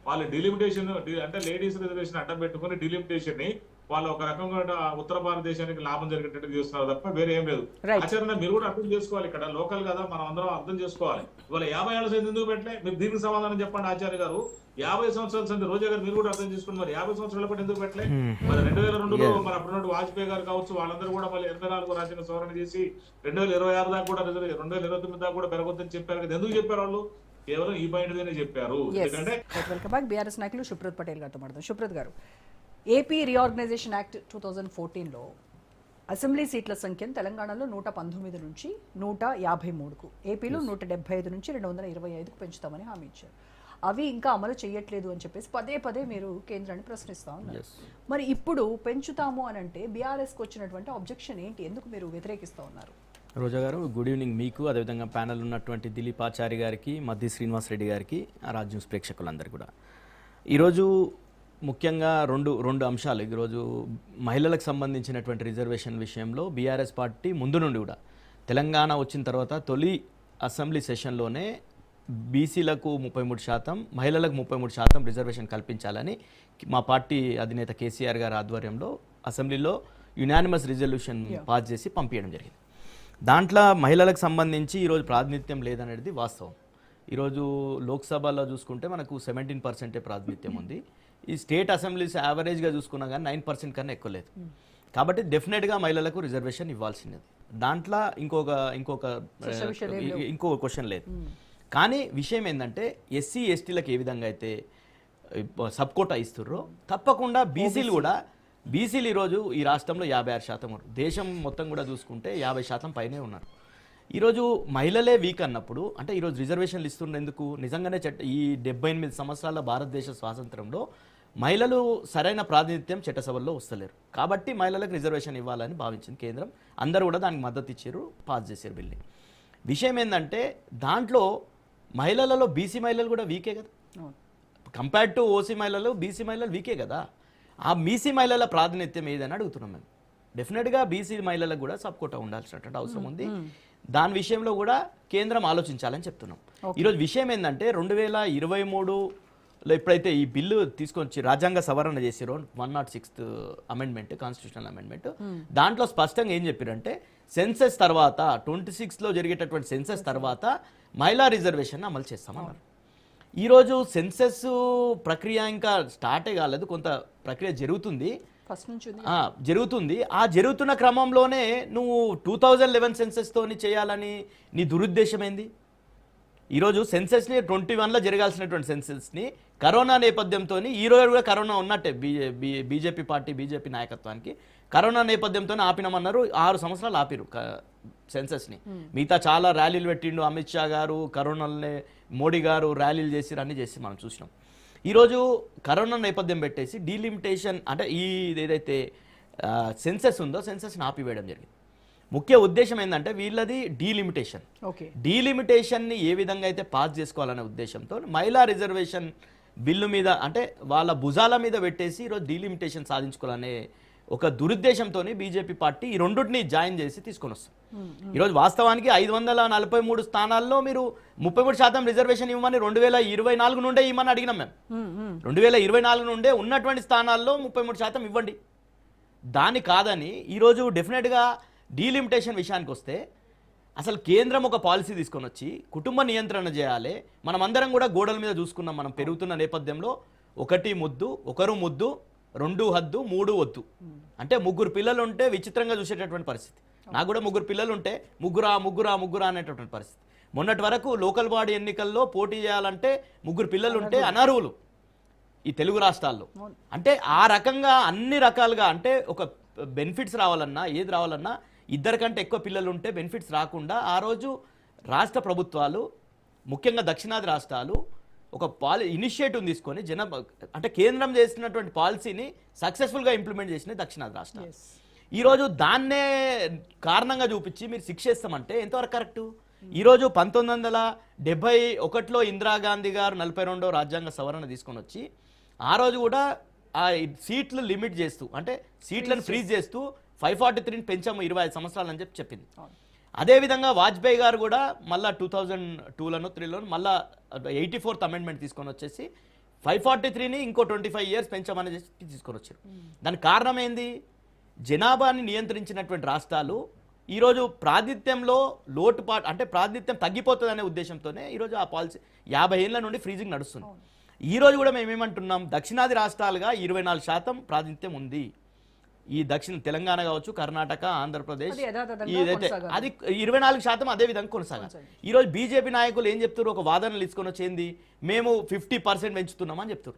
Speaker 3: వాళ్ళు. డిలిమిటేషన్ అంటే లేడీస్ రిజర్వేషన్ అడ్డం పెట్టుకుని డిలిమిటేషన్ ని వాళ్ళు ఒక రకంగా ఉత్తర భారతదేశానికి లాభం జరిగేటట్టు చేస్తున్నారు తప్ప వేరే ఏం లేదు. ఆచరణ మీరు కూడా అర్థం చేసుకోవాలి. ఇక్కడ లోకల్ కదా, మనం అందరం అర్థం చేసుకోవాలి. ఇవాళ 50 ఏళ్ల సంది ఎందుకు పెట్టలే? మీరు దీనికి సమాధానం చెప్పండి ఆచార్య గారు. 50 సంవత్సరాల సంది రోజా గారు మీరు కూడా అర్థం చేసుకోండి. మరి 50 సంవత్సరాల పాటు ఎందుకు పెట్టలే? మరి 2002లో మరి అప్పుడు వాజ్పేయి గారు కావచ్చు, వాళ్ళందరూ కూడా మళ్ళీ 84 రాజ్యాంగ సవరణ చేసి 2026 దాకా కూడా 2029 దాకా కూడా పెరగొద్దని చెప్పారు కదా. ఎందుకు చెప్పారు వాళ్ళు? కేవలం ఈ పాయింట్ మీదనే చెప్పారు. ఎందుకంటే
Speaker 1: బీఆర్ఎస్ నాయకులు సుప్రత్ పటేల్ గారితో మాట్లాడుతాం. సుప్రత్ గారు, ఏపీ రీఆర్గనైజేషన్ యాక్ట్ 2014లో అసెంబ్లీ సీట్ల సంఖ్యను తెలంగాణలో 119 నుంచి 153కు, ఏపీలో 175 నుంచి 225కు పెంచుతామని హామీ ఇచ్చారు. అవి ఇంకా అమలు చేయట్లేదు అని చెప్పేసి పదే మీరు కేంద్రాన్ని ప్రశ్నిస్తా ఉన్నారు. మరి ఇప్పుడు పెంచుతాము అని అంటే బీఆర్ఎస్కి వచ్చినటువంటి అబ్జెక్షన్ ఏంటి? ఎందుకు మీరు వ్యతిరేకిస్తూ ఉన్నారు?
Speaker 4: రోజా గారు, గుడ్ ఈవినింగ్ మీకు, అదేవిధంగా ప్యానల్ ఉన్నటువంటి దిలీప్ ఆచారి గారికి, మద్ది శ్రీనివాస్ రెడ్డి గారికి, రాజ్ న్యూస్ ప్రేక్షకులందరికీ కూడా. ఈరోజు ముఖ్యంగా రెండు అంశాలు. ఈరోజు మహిళలకు సంబంధించినటువంటి రిజర్వేషన్ విషయంలో బీఆర్ఎస్ పార్టీ ముందు నుండి కూడా తెలంగాణ వచ్చిన తర్వాత తొలి అసెంబ్లీ సెషన్లోనే బీసీలకు 33%, మహిళలకు 33% రిజర్వేషన్ కల్పించాలని మా పార్టీ అధినేత కేసీఆర్ గారి ఆధ్వర్యంలో అసెంబ్లీలో యునానిమస్ రిజల్యూషన్ పాస్ చేసి పంపించడం జరిగింది. దాంట్లో మహిళలకు సంబంధించి ఈరోజు ప్రాతినిధ్యం లేదనేది వాస్తవం. ఈరోజు లోక్సభలో చూసుకుంటే మనకు 17% ప్రాతినిధ్యం ఉంది. ఈ స్టేట్ అసెంబ్లీస్ యావరేజ్గా చూసుకున్నా కానీ 9% కన్నా ఎక్కువ లేదు. కాబట్టి డెఫినెట్గా మహిళలకు రిజర్వేషన్ ఇవ్వాల్సింది. దాంట్లో ఇంకో క్వశ్చన్ లేదు. కానీ విషయం ఏంటంటే ఎస్సీ ఎస్టీలకు ఏ విధంగా అయితే సబ్ కోటా ఇస్తుర్రో తప్పకుండా బీసీలు కూడా, బీసీలు ఈరోజు ఈ రాష్ట్రంలో 56% ఉన్నారు. దేశం మొత్తం కూడా చూసుకుంటే 50% పైనే ఉన్నారు. ఈరోజు మహిళలే వీక్ అన్నప్పుడు అంటే ఈరోజు రిజర్వేషన్లు ఇస్తున్నందుకు నిజంగానే ఈ 78 సంవత్సరాల భారతదేశ స్వాతంత్రంలో మహిళలు సరైన ప్రాతినిధ్యం చట్టసభల్లో వస్తలేరు. కాబట్టి మహిళలకు రిజర్వేషన్ ఇవ్వాలని భావించింది కేంద్రం. అందరూ కూడా దానికి మద్దతు ఇచ్చారు, పాస్ చేశారు బిల్ని. విషయం ఏంటంటే దాంట్లో మహిళలలో బీసీ మహిళలు కూడా వీకే కదా. కంపేర్డ్ టు ఓసీ మహిళలు బీసీ మహిళలు వీకే కదా. ఆ బీసీ మహిళల ప్రాతినిధ్యం ఏదని అడుగుతున్నాం మేము. డెఫినెట్గా బీసీ మహిళలకు కూడా సబ్ కోటా ఉండాల్సినటువంటి అవసరం ఉంది. దాని విషయంలో కూడా కేంద్రం ఆలోచించాలని చెప్తున్నాం. ఈరోజు విషయం ఏంటంటే 2023లో ఎప్పుడైతే ఈ బిల్లు తీసుకొచ్చి రాజ్యాంగ సవరణ చేసారో 106th అమెండ్మెంట్, కాన్స్టిట్యూషనల్ అమెండ్మెంట్, దాంట్లో స్పష్టంగా ఏం చెప్పారంటే సెన్సెస్ తర్వాత 26లో జరిగేటటువంటి సెన్సెస్ తర్వాత మహిళా రిజర్వేషన్ అమలు చేస్తామన్నారు. ఈరోజు సెన్సెస్ ప్రక్రియ ఇంకా స్టార్టే కాలేదు, కొంత ప్రక్రియ జరుగుతుంది. ఆ జరుగుతున్న క్రమంలోనే నువ్వు 2011 సెన్సెస్ తోని చేయాలని నీ దురుద్దేశం ఏంది? ఈరోజు సెన్సెస్ని 21లో జరగాల్సినటువంటి సెన్సెస్ని కరోనా నేపథ్యంతో, ఈరోజు కూడా కరోనా ఉన్నట్టే బీజేపీ నాయకత్వానికి కరోనా నేపథ్యంతో ఆపినామన్నారు. 6 సంవత్సరాలు ఆపిరు సెన్సెస్ని. మిగతా చాలా ర్యాలీలు పెట్టిండు అమిత్ షా గారు, కరోనాలనే మోడీ గారు ర్యాలీలు చేసి అన్ని చేసి మనం చూసినాం. ఈరోజు కరోనా నేపథ్యం పెట్టేసి డీలిమిటేషన్ అంటే ఈ ఏదైతే సెన్సెస్ ఉందో సెన్సెస్ని ఆపివేయడం జరిగింది. ముఖ్య ఉద్దేశం ఏంటంటే వీళ్ళది డీలిమిటేషన్ని ఏ విధంగా అయితే పాస్ చేసుకోవాలనే ఉద్దేశంతో మహిళా రిజర్వేషన్ బిల్లు మీద అంటే వాళ్ళ భుజాల మీద పెట్టేసి ఈరోజు డీలిమిటేషన్ సాధించుకోవాలనే ఒక దురుద్దేశంతో బీజేపీ పార్టీ ఈ రెండుటిని జాయిన్ చేసి తీసుకొని వస్తుంది. ఈరోజు వాస్తవానికి 543 స్థానాల్లో మీరు 33% రిజర్వేషన్ ఇవ్వమని 2024 నుండే ఇవ్వమని అడిగినాం మేము. 2024 నుండే ఉన్నటువంటి స్థానాల్లో 33% ఇవ్వండి. దాని కాదని ఈరోజు డెఫినెట్గా డీలిమిటేషన్ విషయానికి వస్తే అసలు కేంద్రం ఒక పాలసీ తీసుకొని వచ్చి కుటుంబ నియంత్రణ చేయాలి. మనమందరం కూడా గోడల మీద చూసుకున్నాం. మనం పెరుగుతున్న నేపథ్యంలో 1 ముద్దు, 1 ముద్దు, 2 హద్దు, 3 వద్దు. అంటే 3 పిల్లలు ఉంటే విచిత్రంగా చూసేటటువంటి పరిస్థితి. నాకు కూడా 3 పిల్లలు ఉంటే ముగ్గురా అనేటటువంటి పరిస్థితి. మొన్నటి వరకు లోకల్ బాడీ ఎన్నికల్లో పోటీ చేయాలంటే 3 పిల్లలు ఉంటే అనర్హులు ఈ తెలుగు రాష్ట్రాల్లో. అంటే ఆ రకంగా అన్ని రకాలుగా అంటే ఒక బెనిఫిట్స్ రావాలన్నా ఏది రావాలన్నా 2 కంటే ఎక్కువ పిల్లలు ఉంటే బెనిఫిట్స్ రాకుండా ఆ రోజు రాష్ట్ర ప్రభుత్వాలు ముఖ్యంగా దక్షిణాది రాష్ట్రాలు ఒక ఇనిషియేటివ్ తీసుకొని అంటే కేంద్రం చేసినటువంటి పాలసీని సక్సెస్ఫుల్గా ఇంప్లిమెంట్ చేసిన దక్షిణాది రాష్ట్రాలు. ఈరోజు దాన్నే కారణంగా చూపించి మీరు శిక్ష ఇస్తామంటే ఎంతవరకు కరెక్టు? ఈరోజు 1971లో ఇందిరాగాంధీ గారు 42వ రాజ్యాంగ సవరణ తీసుకొని వచ్చి ఆ రోజు కూడా ఆ సీట్లు లిమిట్ చేస్తూ అంటే సీట్లను ఫ్రీజ్ చేస్తూ 543ని పెంచాము 25 సంవత్సరాలు అని చెప్పింది. అదేవిధంగా వాజ్పేయి గారు కూడా మళ్ళీ 2002లోనో 3లోనో మళ్ళీ 84th అమెండ్మెంట్ తీసుకొని వచ్చేసి 543ని ఇంకో 25 years పెంచామని తీసుకొని వచ్చారు. దానికి కారణం ఏంది? జనాభాని నియంత్రించినటువంటి రాష్ట్రాలు ఈరోజు ప్రాతినిధ్యంలో లోటుపాటు అంటే ప్రాతినిధ్యం తగ్గిపోతుంది అనే ఉద్దేశంతోనే ఈరోజు ఆ పాలసీ 50 ఏళ్ల నుండి ఫ్రీజింగ్ నడుస్తుంది. ఈరోజు కూడా మేము ఏమంటున్నాం, దక్షిణాది రాష్ట్రాలుగా 24% ప్రాతినిధ్యం ఉంది. ఈ తెలంగాణ కావచ్చు, కర్ణాటక, ఆంధ్రప్రదేశ్ ఇదైతే అది 24% అదే విధంగా కొనసాగాలి. ఈరోజు బీజేపీ నాయకులు ఏం చెప్తారు? ఒక వాదనలు తీసుకొని వచ్చేది మేము 50% పెంచుతున్నామని చెప్తారు.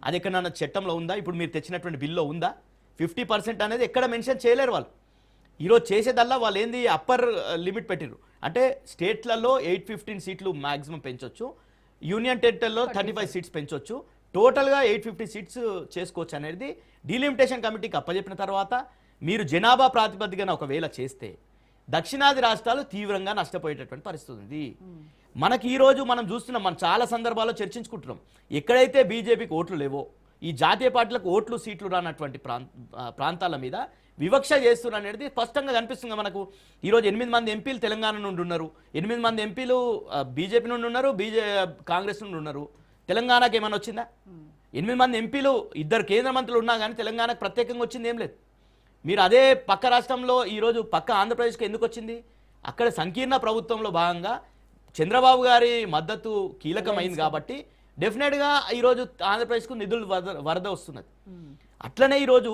Speaker 4: అది ఎక్కడన్నా చట్టంలో ఉందా? ఇప్పుడు మీరు తెచ్చినటువంటి బిల్లో ఉందా? 50% అనేది ఎక్కడ మెన్షన్ చేయలేరు వాళ్ళు. ఈరోజు చేసేదల్లా వాళ్ళు ఏంది అప్పర్ లిమిట్ పెట్టిరు. అంటే స్టేట్లలో 815 సీట్లు మ్యాక్సిమం పెంచవచ్చు, యూనియన్ టెరిటరీలో 35 సీట్స్ పెంచవచ్చు, టోటల్గా 850 సీట్స్ చేసుకోవచ్చు అనేది డీలిమిటేషన్ కమిటీకి అప్పచెప్పిన తర్వాత మీరు జనాభా ప్రాతిపదికన ఒకవేళ చేస్తే దక్షిణాది రాష్ట్రాలు తీవ్రంగా నష్టపోయేటటువంటి పరిస్థితి ఉంది. మనకి ఈరోజు మనం చూస్తున్నాం, మనం చాలా సందర్భాల్లో చర్చించుకుంటున్నాం, ఎక్కడైతే బీజేపీకి ఓట్లు లేవో ఈ జాతీయ పార్టీలకు ఓట్లు సీట్లు రానటువంటి ప్రాంతాల మీద వివక్ష చేస్తున్నారు అనేది స్పష్టంగా కనిపిస్తుంది మనకు. ఈరోజు 8 మంది ఎంపీలు తెలంగాణ నుండి ఉన్నారు, 8 మంది ఎంపీలు బీజేపీ నుండి ఉన్నారు, కాంగ్రెస్ నుండి ఉన్నారు. తెలంగాణకి ఏమైనా వచ్చిందా? 8 మంది ఎంపీలు 2 కేంద్ర మంత్రులు ఉన్నా కానీ తెలంగాణకు ప్రత్యేకంగా వచ్చింది ఏం లేదు. మీరు అదే పక్క రాష్ట్రంలో ఈరోజు పక్క ఆంధ్రప్రదేశ్కి ఎందుకు వచ్చింది? అక్కడ సంకీర్ణ ప్రభుత్వంలో భాగంగా చంద్రబాబు గారి మద్దతు కీలకమైంది కాబట్టి డెఫినెట్గా ఈరోజు ఆంధ్రప్రదేశ్కు నిధులు వరద వస్తున్నది. అట్లనే ఈరోజు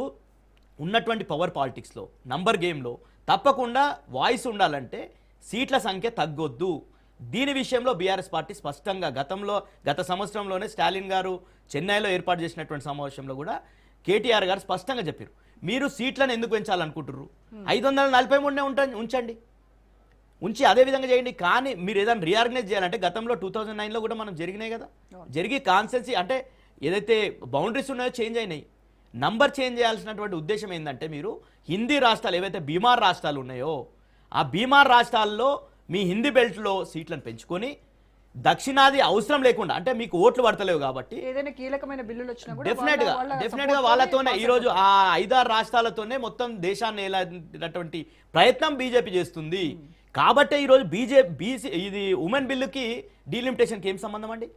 Speaker 4: ఉన్నటువంటి పవర్ పాలిటిక్స్లో నంబర్ గేమ్లో తప్పకుండా వాయిస్ ఉండాలంటే సీట్ల సంఖ్య తగ్గొద్దు. దీని విషయంలో బీఆర్ఎస్ పార్టీ స్పష్టంగా గత సంవత్సరంలోనే స్టాలిన్ గారు చెన్నైలో ఏర్పాటు చేసినటువంటి సమావేశంలో కూడా కేటీఆర్ గారు స్పష్టంగా చెప్పారు, మీరు సీట్లను ఎందుకు పెంచాలనుకుంటున్నారు? 543 ఉంచండి, ఉంచి అదే విధంగా చేయండి. కానీ మీరు ఏదైనా రీఆర్గనైజ్ చేయాలంటే గతంలో 2009లో కూడా మనం జరిగినాయి కదా, జరిగి కాన్స్టెన్సీ అంటే ఏదైతే బౌండరీస్ ఉన్నాయో చేంజ్ అయినాయి. నంబర్ చేంజ్ చేయాల్సినటువంటి ఉద్దేశం ఏంటంటే మీరు హిందీ రాష్ట్రాలు ఏవైతే బీమార్ రాష్ట్రాలు ఉన్నాయో ఆ బీమార్ రాష్ట్రాల్లో మీ హిందీ బెల్ట్లో సీట్లను పెంచుకొని దక్షిణాది అవసరం లేకుండా అంటే మీకు ఓట్లు పడతలేవు కాబట్టి
Speaker 1: ఏదైనా కీలకమైన బిల్లులు వచ్చినా కూడా
Speaker 4: డెఫినెట్గా వాళ్ళతోనే ఈరోజు ఆ 5-6 రాష్ట్రాలతోనే మొత్తం దేశాన్ని ఏలాంటి ప్రయత్నం బీజేపీ చేస్తుంది. కాబట్టి ఈరోజు ఇది ఉమెన్ బిల్లుకి డీలిమిటేషన్కి ఏం సంబంధం అండి?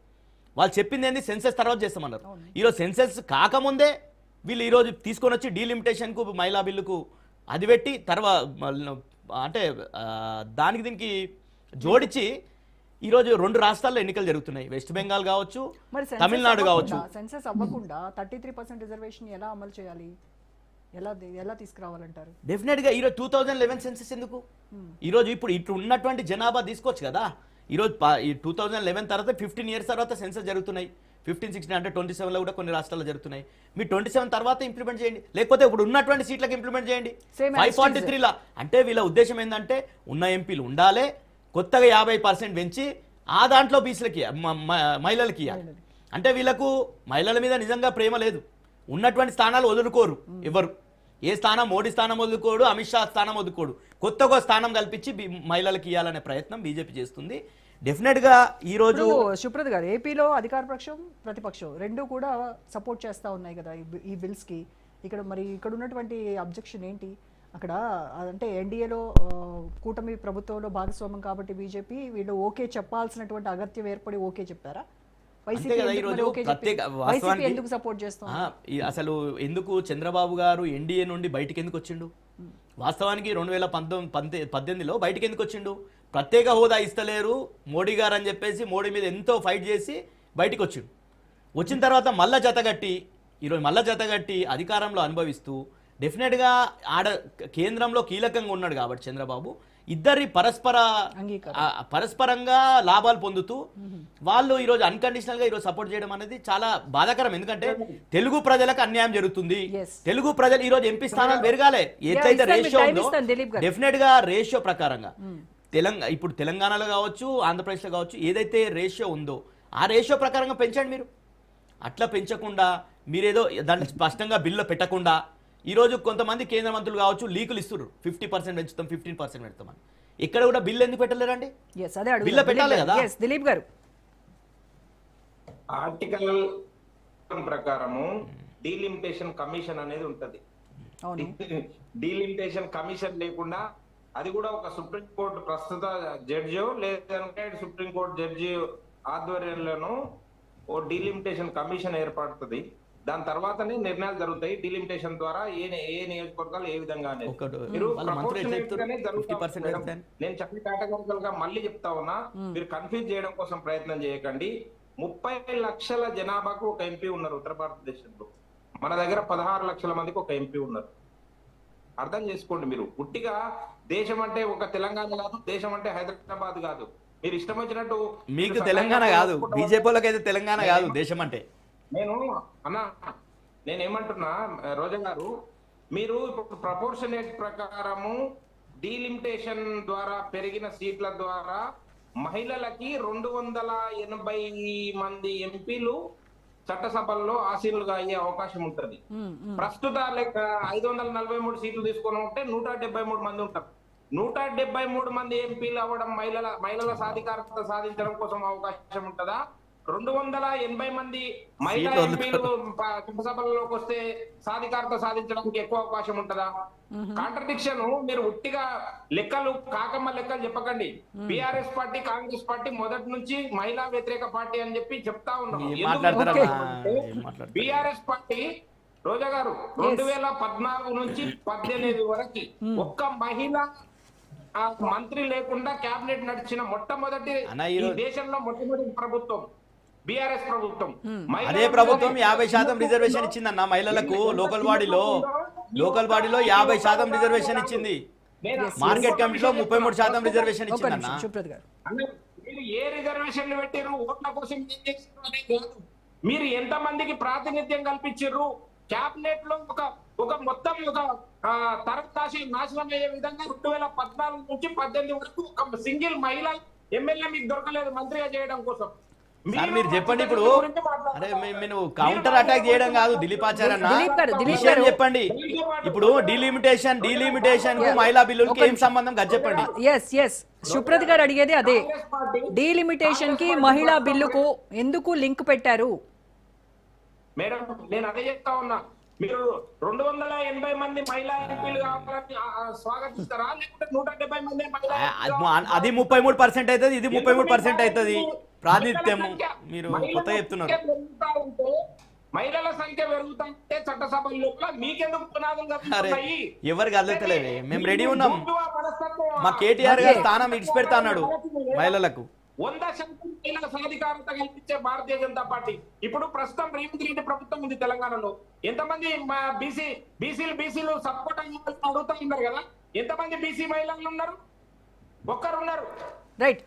Speaker 4: వాళ్ళు చెప్పింది ఏంది, సెన్సెస్ తర్వాత చేస్తామన్నారు. ఈరోజు సెన్సెస్ కాకముందే వీళ్ళు ఈరోజు తీసుకొని వచ్చి డీలిమిటేషన్కు మహిళా బిల్లుకు అది పెట్టి అంటే దానికి దీనికి జోడించి ఈరోజు 2 రాష్ట్రాల్లో ఎన్నికలు జరుగుతున్నాయి, వెస్ట్ బెంగాల్ కావచ్చు, తమిళనాడు కావచ్చు.
Speaker 1: సెన్సెస్ అవ్వకుండా 33% రిజర్వేషన్ ఎలా అమలు చేయాలి, ఎలా తీసుకురావాలంటారు?
Speaker 4: డెఫినెట్గా ఈరోజు 2011 సెన్సెస్ ఎందుకు? ఈరోజు ఇప్పుడు ఉన్నటువంటి జనాభా తీసుకోవచ్చు కదా. ఈరోజు 2011 తర్వాత 15 years తర్వాత సెన్సెస్ జరుగుతున్నాయి. 15-16 అంటే 27లో కూడా కొన్ని రాష్ట్రాల్లో జరుగుతున్నాయి. మీరు 27 తర్వాత ఇంప్లిమెంట్ చేయండి, లేకపోతే ఇప్పుడు ఉన్నటువంటి సీట్లకు ఇంప్లిమెంట్ చేయండి. 543లా అంటే వీళ్ళ ఉద్దేశం ఏంటంటే ఉన్న ఎంపీలు ఉండాలి, కొత్తగా 50% పెంచి ఆ దాంట్లో బీసీలకి మహిళలకి ఇవ్వాలి. అంటే వీళ్ళకు మహిళల మీద నిజంగా ప్రేమ లేదు, ఉన్నటువంటి స్థానాలు వదులుకోరు ఎవరు. ఏ స్థానం మోడీ స్థానం వదులుకోడు, అమిత్ షా స్థానం వదులుకోడు, కొత్తగా స్థానం కల్పించి మహిళలకు ఇవ్వాలనే ప్రయత్నం బీజేపీ చేస్తుంది. డెఫినెట్గా ఈరోజు
Speaker 1: సుప్రత్ గారు, ఏపీలో అధికార పక్షం ప్రతిపక్షం రెండు కూడా సపోర్ట్ చేస్తా ఉన్నాయి కదా ఈ బిల్స్ కి. ఇక్కడ ఉన్నటువంటి అబ్జెక్షన్ ఏంటి అక్కడ? అంటే ఎన్డీఏలో కూటమి ప్రభుత్వంలో భాగస్వామ్యం కాబట్టి బీజేపీ వీళ్ళు ఓకే చెప్పాల్సినటువంటి అగత్యం ఏర్పడి ఓకే చెప్పారా? ఎందుకు సపోర్ట్ చేస్తాం?
Speaker 4: అసలు ఎందుకు చంద్రబాబు గారు ఎన్డీఏ నుండి బయటికి ఎందుకు వచ్చిండు? వాస్తవానికి 2018లో బయటికి ఎందుకు వచ్చిండు? ప్రత్యేక హోదా ఇస్తలేరు మోడీ గారు అని చెప్పేసి మోడీ మీద ఎంతో ఫైట్ చేసి బయటికి వచ్చిండు. వచ్చిన తర్వాత మళ్ళా జతగట్టి అధికారంలో అనుభవిస్తూ డెఫినెట్గా కేంద్రంలో కీలకంగా ఉన్నాడు కాబట్టి చంద్రబాబు ఇద్దరి పరస్పరంగా లాభాలు పొందుతూ వాళ్ళు ఈరోజు అన్కండిషనల్ గా ఈరోజు సపోర్ట్ చేయడం అనేది చాలా బాధాకరం. ఎందుకంటే తెలుగు ప్రజలకు అన్యాయం జరుగుతుంది. తెలుగు ప్రజలు ఈరోజు ఎంపీ స్థానాలు పెరగాలి. ఏదైతే రేషియో ఉందో డెఫినెట్ గా రేషియో ప్రకారంగా ఇప్పుడు తెలంగాణలో కావచ్చు, ఆంధ్రప్రదేశ్లో కావచ్చు, ఏదైతే రేషియో ఉందో ఆ రేషియో ప్రకారంగా పెంచండి. మీరు అట్లా పెంచకుండా మీరేదో దాన్ని స్పష్టంగా బిల్లు పెట్టకుండా ఈరోజు కొంతమంది కేంద్ర మంత్రులు కావచ్చు లీకులు ఇస్తున్నారు, 50% పెంచుతాం, 15% పెడతామని. ఇక్కడ కూడా బిల్లు ఎందుకు పెట్టలేరండి? బిల్లు పెట్టాలి కదా.
Speaker 1: దిలీప్ గారు,
Speaker 2: ఆర్టికల్ ప్రకారము డీలిమిటేషన్ కమిషన్ అనేది ఉంటది. డీలిమిటేషన్ కమిషన్ లేకుండా అది కూడా ఒక సుప్రీంకోర్టు ప్రస్తుత జడ్జి లేదంటే సుప్రీంకోర్టు జడ్జి ఆధ్వర్యంలోనూ ఓ డీలిమిటేషన్ కమిషన్ ఏర్పడుతుంది. దాని తర్వాతనే నిర్ణయాలు జరుగుతాయి. డీలిమిటేషన్ ద్వారా ఏ నియోజకవర్గాలు ఏ విధంగా మీరు నేను చెప్పిన కేటగిరికల్ గా మళ్ళీ చెప్తా ఉన్నా, మీరు కన్ఫ్యూజ్ చేయడం కోసం ప్రయత్నం చేయకండి. 30 లక్షల జనాభాకు ఒక ఎంపీ ఉన్నారు ఉత్తర భారతదేశంలో. మన దగ్గర 16 లక్షల మందికి ఒక ఎంపీ ఉన్నారు. అర్థం చేసుకోండి. మీరు పుట్టిగా దేశం అంటే ఒక తెలంగాణ కాదు, దేశం అంటే హైదరాబాద్ కాదు. మీరు ఇష్టం వచ్చినట్టు
Speaker 4: మీకు తెలంగాణ కాదు, బీజేపీలోకి అయితే తెలంగాణ కాదు దేశం అంటే.
Speaker 2: నేనేమంటున్నా రోజా గారు, మీరు ఇప్పుడు ప్రపోర్షనేట్ ప్రకారము డీలిమిటేషన్ ద్వారా పెరిగిన సీట్ల ద్వారా మహిళలకి 280 మంది ఎంపీలు చట్టసభల్లో ఆసీనులుగా అయ్యే అవకాశం ఉంటది. ప్రస్తుత 543 సీట్లు తీసుకొని ఉంటే 173 మంది ఉంటారు. 173 మంది ఎంపీలు అవ్వడం మహిళల సాధికారత సాధించడం కోసం అవకాశం ఉంటుందా? 280 మంది మహిళా ఎంపీలు చట్టసభల్లోకి వస్తే సాధికారత సాధించడానికి ఎక్కువ అవకాశం ఉంటుందా? కాంట్రడిక్షన్. మీరు ఉట్టిగా లెక్కలు కాకమ్మ లెక్కలు చెప్పకండి. బీఆర్ఎస్ పార్టీ, కాంగ్రెస్ పార్టీ మొదటి నుంచి మహిళా వ్యతిరేక పార్టీ అని చెప్పి చెప్తా ఉన్నాం. బీఆర్ఎస్ పార్టీ రోజా గారు 2014 నుంచి 18 వరకు ఒక్క మహిళ మంత్రి లేకుండా కేబినెట్ నడిచిన మొట్టమొదటి దేశంలో మొట్టమొదటి ప్రభుత్వం బీఆర్ఎస్ ప్రభుత్వం.
Speaker 4: అదే ప్రభుత్వం 50% రిజర్వేషన్ ఇచ్చిందన్న మహిళలకు. లోకల్ బాడీలో 50% రిజర్వేషన్ ఇచ్చింది. మార్కెట్ కమిటీలో 33% రిజర్వేషన్ ఇచ్చిందన్న.
Speaker 2: మీరు ఏ రిజర్వేషన్లు పెట్టారు? ఓట్ల కోసం మీరు ఎంత మందికి ప్రాతినిధ్యం కల్పించారు? క్యాబినెట్ లో ఒక మొత్తం ఒక తరగతి నాశనం అయ్యే విధంగా 2014 నుంచి 18 వరకు ఒక సింగిల్ మహిళ ఎమ్మెల్యే మీకు దొరకలేదు మంత్రిగా చేయడం కోసం.
Speaker 4: మీరు చెప్పండి. ఇప్పుడు అరే మీరు కౌంటర్ అటాక్ చేయడం కాదు దిలీపాచారన్న, విషయం చెప్పండి. ఇప్పుడు డీలిమిటేషన్ కు మహిళా బిల్లులకి ఏం సంబంధం కదా చెప్పండి.
Speaker 1: సుప్రత్ గారు అడిగేది అదే, డీలిమిటేషన్ కి మహిళా బిల్లుకు ఎందుకు లింక్ పెట్టారు?
Speaker 2: మేడం నేను అదే చెప్తా ఉన్నా. మీరు 280 మంది మహిళా ఎంపీలు కావాలని స్వాగతిస్తారా? లేకుంటే 170 మంది
Speaker 4: అది 33% అవుతుంది, ఇది 33% అవుతుంది. ప్రాతినిధ్యం మీరు కొత్త చెప్తున్నారు.
Speaker 2: మహిళల సంఖ్య పెరుగుతా ఉంటే చట్టసభ లోపల మీకెందుకు పునాదులు కలుగుతున్నాయి?
Speaker 4: ఎవరికి అర్థలేదు. మేము రెడీ ఉన్నాం. మా కేటీఆర్ గారు స్థానం ఇడిచిపెడతా అన్నాడు మహిళలకు.
Speaker 2: 100% మహిళల సాధికారత కల్పించే భారతీయ జనతా పార్టీ. ఇప్పుడు ప్రస్తుతం రేవంత్ రెడ్డి ప్రభుత్వం ఉంది తెలంగాణలో. ఎంతమంది బీసీలు సపోర్ట్ అడుగుతా ఉన్నారు కదా? ఎంతమంది బీసీ మహిళలు ఉన్నారు? ఒక్కరున్నారు.
Speaker 1: రైట్.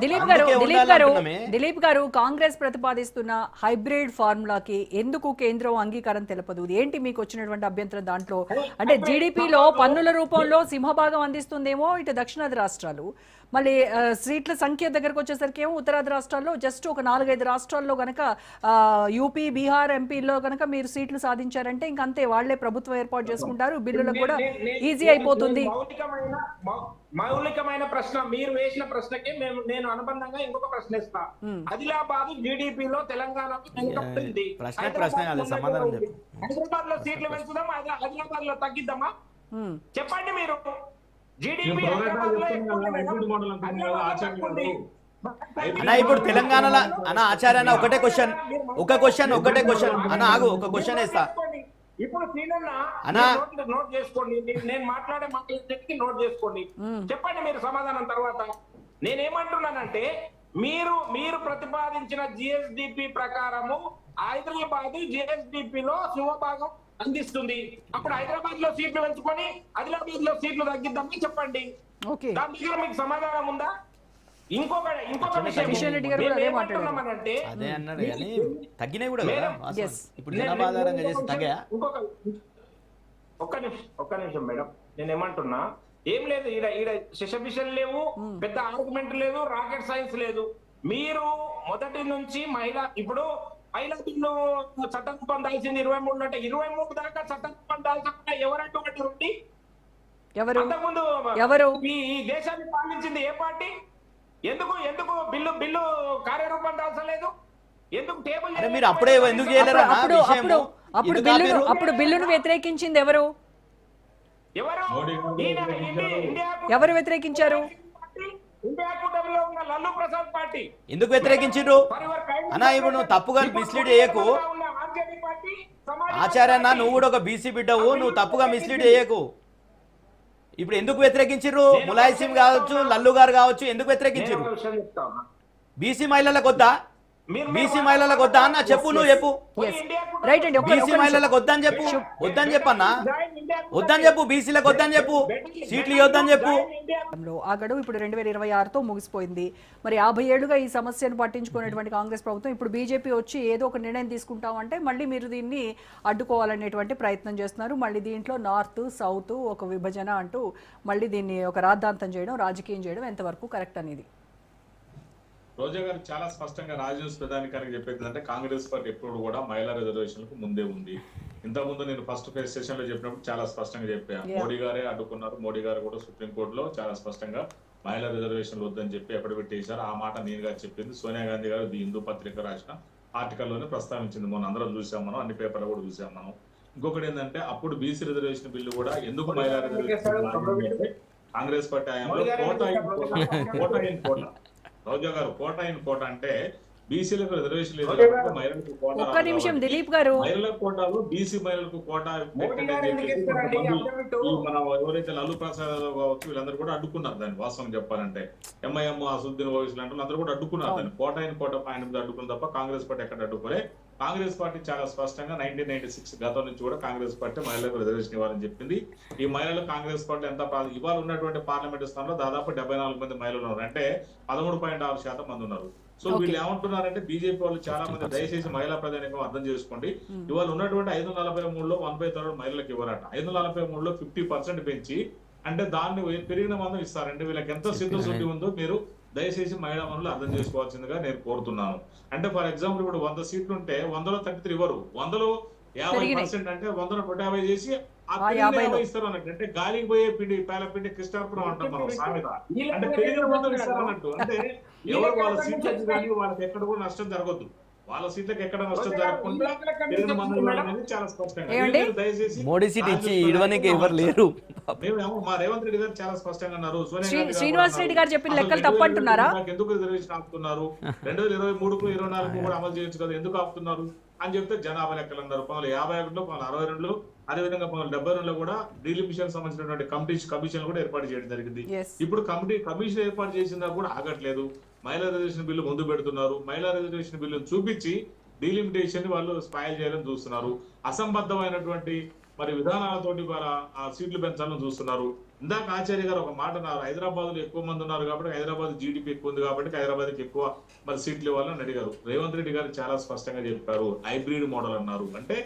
Speaker 1: దిలీప్ గారు, కాంగ్రెస్ ప్రతిపాదిస్తున్న హైబ్రిడ్ ఫార్ములాకి ఎందుకు కేంద్రం అంగీకారం తెలపదు? ఏంటి మీకు వచ్చినటువంటి అభ్యంతరం దాంట్లో? అంటే జీడిపిలో పన్నుల రూపంలో సింహభాగం అందిస్తుందేమో ఇటు దక్షిణాది రాష్ట్రాలు, మళ్ళీ సీట్ల సంఖ్య దగ్గరకు వచ్చేసరికి ఏమో ఉత్తరాది రాష్ట్రాల్లో జస్ట్ ఒక 4-5 రాష్ట్రాల్లో కనుక యూపీ, బీహార్ ఎంపీల్లో కనుక మీరు సీట్లు సాధించారంటే ఇంకంతే, వాళ్లే ప్రభుత్వం ఏర్పాటు చేసుకుంటారు, బిల్లులకు కూడా ఈజీ అయిపోతుంది.
Speaker 2: మౌలికమైన ప్రశ్న మీరు వేసిన ప్రశ్నకి నేను అనుబంధంగా ఇంకొక ప్రశ్న ఇస్తా. ఆదిలాబాద్ జీడిపిలో తెలంగాణలో వెనుకబడింది. హైదరాబాద్ లో సీట్లు పెంచుదాం, ఆదిలాబాద్ లో తగ్గిద్దామా? చెప్పండి మీరు. జీడిపి
Speaker 4: అన్నా ఇప్పుడు తెలంగాణలో అన్న ఆచార్య అన్న ఒకటే క్వశ్చన్ అన్న ఆగు, ఒక క్వశ్చన్ వేస్తా.
Speaker 2: ఇప్పుడు నోట్ చేసుకోండి, నేను మాట్లాడే మాటలకి నోట్ చేసుకోండి. చెప్పండి మీరు సమాధానం తర్వాత. నేనేమంటున్నానంటే మీరు ప్రతిపాదించిన జిఎస్డిపి ప్రకారము హైదరాబాద్ జిఎస్డిపి లో శివభాగం అందిస్తుంది. అప్పుడు హైదరాబాద్ లో సీట్లు పెంచుకొని ఆదిలాబాద్ లో సీట్లు తగ్గిద్దామని చెప్పండి. దాని దగ్గర మీకు సమాధానం ఉందా? ఇంకొక విషయం ఏమంటున్నామనంటే
Speaker 4: అదే అన్నాడు కానీ తగ్గినాయి కూడా కదా ఇప్పుడు జనాభా ఆధారంగా చేసి తగ్గా.
Speaker 2: ఒక్క నిమిషం మేడం, నేనేమంటున్నా ఏం లేదు, ఈడ శిశబిషన్ లేవు, పెద్ద ఆర్గ్యుమెంట్ లేదు, రాకెట్ సైన్స్ లేదు. మీరు మొదటి నుంచి ఇప్పుడు మహిళా బిల్లు చట్టం పొందాల్సింది 23 అంటే 23 దాకా చట్టం పొందాల్సిన ఎవరంటే అంతకుముందు ఈ దేశాన్ని పాలించింది ఏ పార్టీ? ఎందుకు బిల్లు కార్యరూపం దాల్చలేదు? ఎందుకు టేబుల్
Speaker 4: మీరు అప్పుడే ఎందుకు చేయలేరు?
Speaker 1: అప్పుడు బిల్లును వ్యతిరేకించింది ఎవరు వ్యతిరేకించారు?
Speaker 2: ఇండియా కూటమిలో ఉన్న లల్లు ప్రసాద్ పార్టీ.
Speaker 4: ఎందుకు వ్యతిరేకించారు అన్నా? ఇప్పుడు నువ్వు తప్పుగా మిస్లీడ్ చేయకు ఆచార్య అన్న, నువ్వు కూడా ఒక బీసీ బిడ్డవు, నువ్వు తప్పుగా మిస్లీడ్ చేయకు. ఇప్పుడు ఎందుకు వ్యతిరేకించారు? ములాయిసిం కావచ్చు, లల్లు గారు కావచ్చు, ఎందుకు వ్యతిరేకించారు? బీసీ మహిళలకు వద్దా? బీసీ మహిళలకు వద్దా అన్న? చెప్పు, నువ్వు చెప్పు. బీసీ మహిళలకు వద్దని చెప్పు, అన్నా వద్దని చెప్పు, బీసీలకు వద్దని చెప్పు, సీట్లు ఇవ్వద్దని చెప్పు.
Speaker 1: ఆ గడువు ఇప్పుడు 2026తో ముగిసిపోయింది. మరి 50 ఏళ్లుగా ఈ సమస్యను పట్టించుకునేటువంటి కాంగ్రెస్ ప్రభుత్వం ఇప్పుడు బీజేపీ వచ్చి ఏదో ఒక నిర్ణయం తీసుకుంటామంటే మళ్ళీ మీరు దీన్ని అడ్డుకోవాలనేటువంటి ప్రయత్నం చేస్తున్నారు. మళ్ళీ దీంట్లో నార్త్ సౌత్ ఒక విభజన అంటూ మళ్ళీ దీన్ని ఒక రాద్ధాంతం చేయడం, రాజకీయం చేయడం ఎంతవరకు కరెక్ట్ అనేది?
Speaker 3: రోజా గారు చాలా స్పష్టంగా రాజ్యసభ ప్రధానికారికి చెప్పేది అంటే కాంగ్రెస్ పార్టీ ఎప్పుడు కూడా మహిళా రిజర్వేషన్లకు ముందే ఉంది. ఇంతకుముందు నేను ఫస్ట్ సెషన్ లో చెప్పినప్పుడు చాలా స్పష్టంగా చెప్పాను. మోడీ గారే అడ్డుకున్నారు. మోడీ గారు కూడా సుప్రీంకోర్టులో చాలా స్పష్టంగా మహిళా రిజర్వేషన్లు వద్దని చెప్పి ఎప్పుడు పెట్టేశారు. ఆ మాట నేనుగా చెప్పింది. సోనియా గాంధీ గారు ది హిందూ పత్రిక రాసిన ఆర్టికల్లోనే ప్రస్తావించింది. మొన్న అందరం చూసాం మనం, అన్ని పేపర్లు కూడా చూసాం మనం. ఇంకొకటి ఏంటంటే అప్పుడు బీసీ రిజర్వేషన్ బిల్లు కూడా ఎందుకు మహిళా రిజర్వేషన్ కాంగ్రెస్ పార్టీ హయాంలో కోట రోజా గారు కోట అంటే బీసీలకు రిజర్వేషన్ లేదు, మహిళలకు కోట.
Speaker 1: ఒక్క నిమిషం దిలీప్ గారు,
Speaker 3: మహిళల కోటాలో బీసీ మహిళలకు కోట మన ఎవరైతే లల్లు ప్రసాద్ కావచ్చు వీళ్ళందరూ కూడా అడ్డుకున్నారు దాన్ని. వాస్తవం చెప్పాలంటే ఎంఐఎం, అసదుద్దీన్ ఓవైసీ లాంటి అందరూ కూడా అడ్డుకున్నారు దాన్ని. కోట ఆయన మీద అడ్డుకున్న తప్ప కాంగ్రెస్ పార్టీ ఎక్కడ అడ్డుకోలే. కాంగ్రెస్ పార్టీ చాలా స్పష్టంగా 1996 గతం నుంచి కూడా కాంగ్రెస్ పార్టీ మహిళలకు రిజర్వేషన్ ఇవ్వాలని చెప్పింది. ఈ మహిళలు కాంగ్రెస్ పార్టీ ఎంత ఇవాళ ఉన్నటువంటి పార్లమెంట్ స్థానంలో దాదాపు 74 మంది మహిళలు ఉన్నారు, అంటే 13.6% మంది ఉన్నారు. సో వీళ్ళు ఏమంటున్నారంటే బీజేపీ వాళ్ళు చాలా మంది దయచేసి మహిళా ప్రధానికం అర్థం చేసుకోండి. ఇవాళ ఉన్నటువంటి 543లో 1/3 మహిళలకు ఇవ్వరట. 543లో 50% పెంచి అంటే దాన్ని పెరిగిన మందం ఇస్తారంటే వీళ్ళకి ఎంత సిద్ధశుద్ధి ఉందో మీరు దయచేసి మహిళా మనులు అర్థం చేసుకోవాల్సిందిగా నేను కోరుతున్నాను. అంటే ఫర్ ఎగ్జాంపుల్ ఇప్పుడు 100 సీట్లు ఉంటే 100లో 33 ఇవ్వరు, 100లో 50% అంటే 100లో 150 చేసి ఆ 50 ఇస్తారు అన్నట్టు. అంటే గాలికి పోయే పిండి పేలపిండి కృష్ణార్పణం అంటాం మనం సామెత. అంటే పెరిగిన మందం ఇస్తారు అన్నట్టు. అంటే ఎవరు వాళ్ళ సీట్లకు కానీ వాళ్ళకి ఎక్కడ కూడా నష్టం జరగద్దు, వాళ్ళ సీట్లకు ఎక్కడ నష్టం జరగకుండా పెరిగిన మందం అనేది చాలా స్పష్టంగా. దయచేసి
Speaker 4: మోడీ సీట్ ఇచ్చి ఇవ్వడానికి ఎవరు లేరు.
Speaker 3: మా రేవంత్ రెడ్డి గారు చాలా స్పష్టంగా అన్నారు.
Speaker 1: శ్రీనివాస్ రెడ్డి గారు చెప్పిన లెక్కలు తప్పంటున్నారా?
Speaker 3: ఎందుకు రిజర్వేషన్ ఆపుతున్నారు? 2023కు 24కు కూడా అమలు చేయొచ్చు కదా, ఎందుకు ఆపుతున్నారు అని చెప్తే జనాభా లెక్కలు అన్నారు. 1951లో 1962లో అదేవిధంగా 1972లో కూడా డీలిమిషన్ సంబంధించినటువంటి కమిషన్ కూడా ఏర్పాటు చేయడం జరిగింది. ఇప్పుడు కమిషన్ ఏర్పాటు చేసినా కూడా ఆగట్లేదు. మహిళా రిజర్వేషన్ బిల్లు ముందు పెడుతున్నారు. మహిళా రిజర్వేషన్ బిల్లును చూపించి డీలిమిటేషన్ వాళ్ళు స్పాయిల్ చేయాలని చూస్తున్నారు. అసంబద్ధమైనటువంటి మరి విధానాలతోటి ఆ సీట్లు పెంచాలని చూస్తున్నారు. ఇందాక ఆచార్య గారు ఒక మాట అన్నారు, హైదరాబాద్ లో ఎక్కువ మంది ఉన్నారు కాబట్టి హైదరాబాద్ జీడిపి ఎక్కువ ఉంది కాబట్టి హైదరాబాద్కి ఎక్కువ మరి సీట్లు ఇవ్వాలని అడిగారు. రేవంత్ రెడ్డి గారు చాలా స్పష్టంగా చెప్పారు, హైబ్రిడ్ మోడల్ అన్నారు. అంటే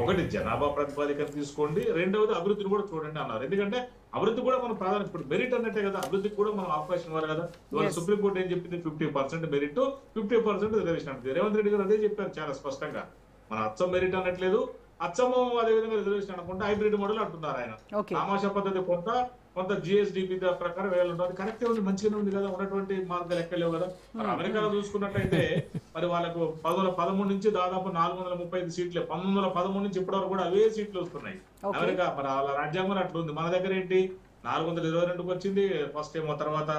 Speaker 3: ఒకటి జనాభా ప్రాతిపదికన తీసుకోండి, రెండవది అభివృద్ధిని కూడా చూడండి అన్నారు. ఎందుకంటే అభివృద్ధి కూడా మనం ప్రాధాన్యత, ఇప్పుడు మెరిట్ అన్నట్టే కదా, అభివృద్ధికి కూడా మనం అవకాశం ఇవ్వాలి కదా. ఇవాళ సుప్రీంకోర్టు ఏం చెప్పింది? 50% మెరిట్ 50% రిజర్వేషన్ అంటే. రేవంత్ రెడ్డి గారు అదే చెప్పారు చాలా స్పష్టంగా. మన అచ్చం మెరిట్ అనట్లేదు, అచ్చము అదేవిధంగా రిజర్వేషన్ అనుకుంటే హైబ్రిడ్ మోడల్ అంటున్నారు ఆయన. తమాషా పద్ధతి కొంత కొంత జిఎస్డిపి ప్రకారం వేయాలి ఉంటుంది. కరెక్టే ఉంది, మంచిగానే ఉంది కదా, ఉన్నటువంటి మార్గాలు ఎక్కలేవు కదా. మరి అమెరికాలో చూసుకున్నట్టయితే మరి వాళ్ళకు 1113 నుంచి దాదాపు 435 సీట్లే, 1913 నుంచి ఇప్పటి వరకు కూడా అవే సీట్లు వస్తున్నాయి అమెరికా. మరి వాళ్ళ రాజ్యాంగం అట్లా ఉంది. మన దగ్గర ఏంటి 422కి వచ్చింది ఫస్ట్ ఏమో, తర్వాత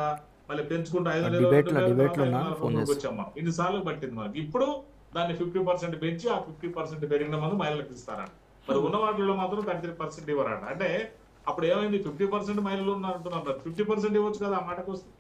Speaker 3: మళ్ళీ పెంచుకుంటూ 522 వచ్చాం మనం. ఇన్నిసార్లు పట్టింది మనకి. ఇప్పుడు దాన్ని 50% పెంచి ఆ 50% పెరిగిన మంది మహిళలకు ఇస్తారంట. మరి ఉన్న వాటిలో మాత్రం 33% ఇవ్వరంట. అంటే అప్పుడు ఏమైంది, 50% మహిళలు ఉన్నారంటున్నారు, 50% ఇవ్వచ్చు కదా ఆ మాటకు వస్తుంది.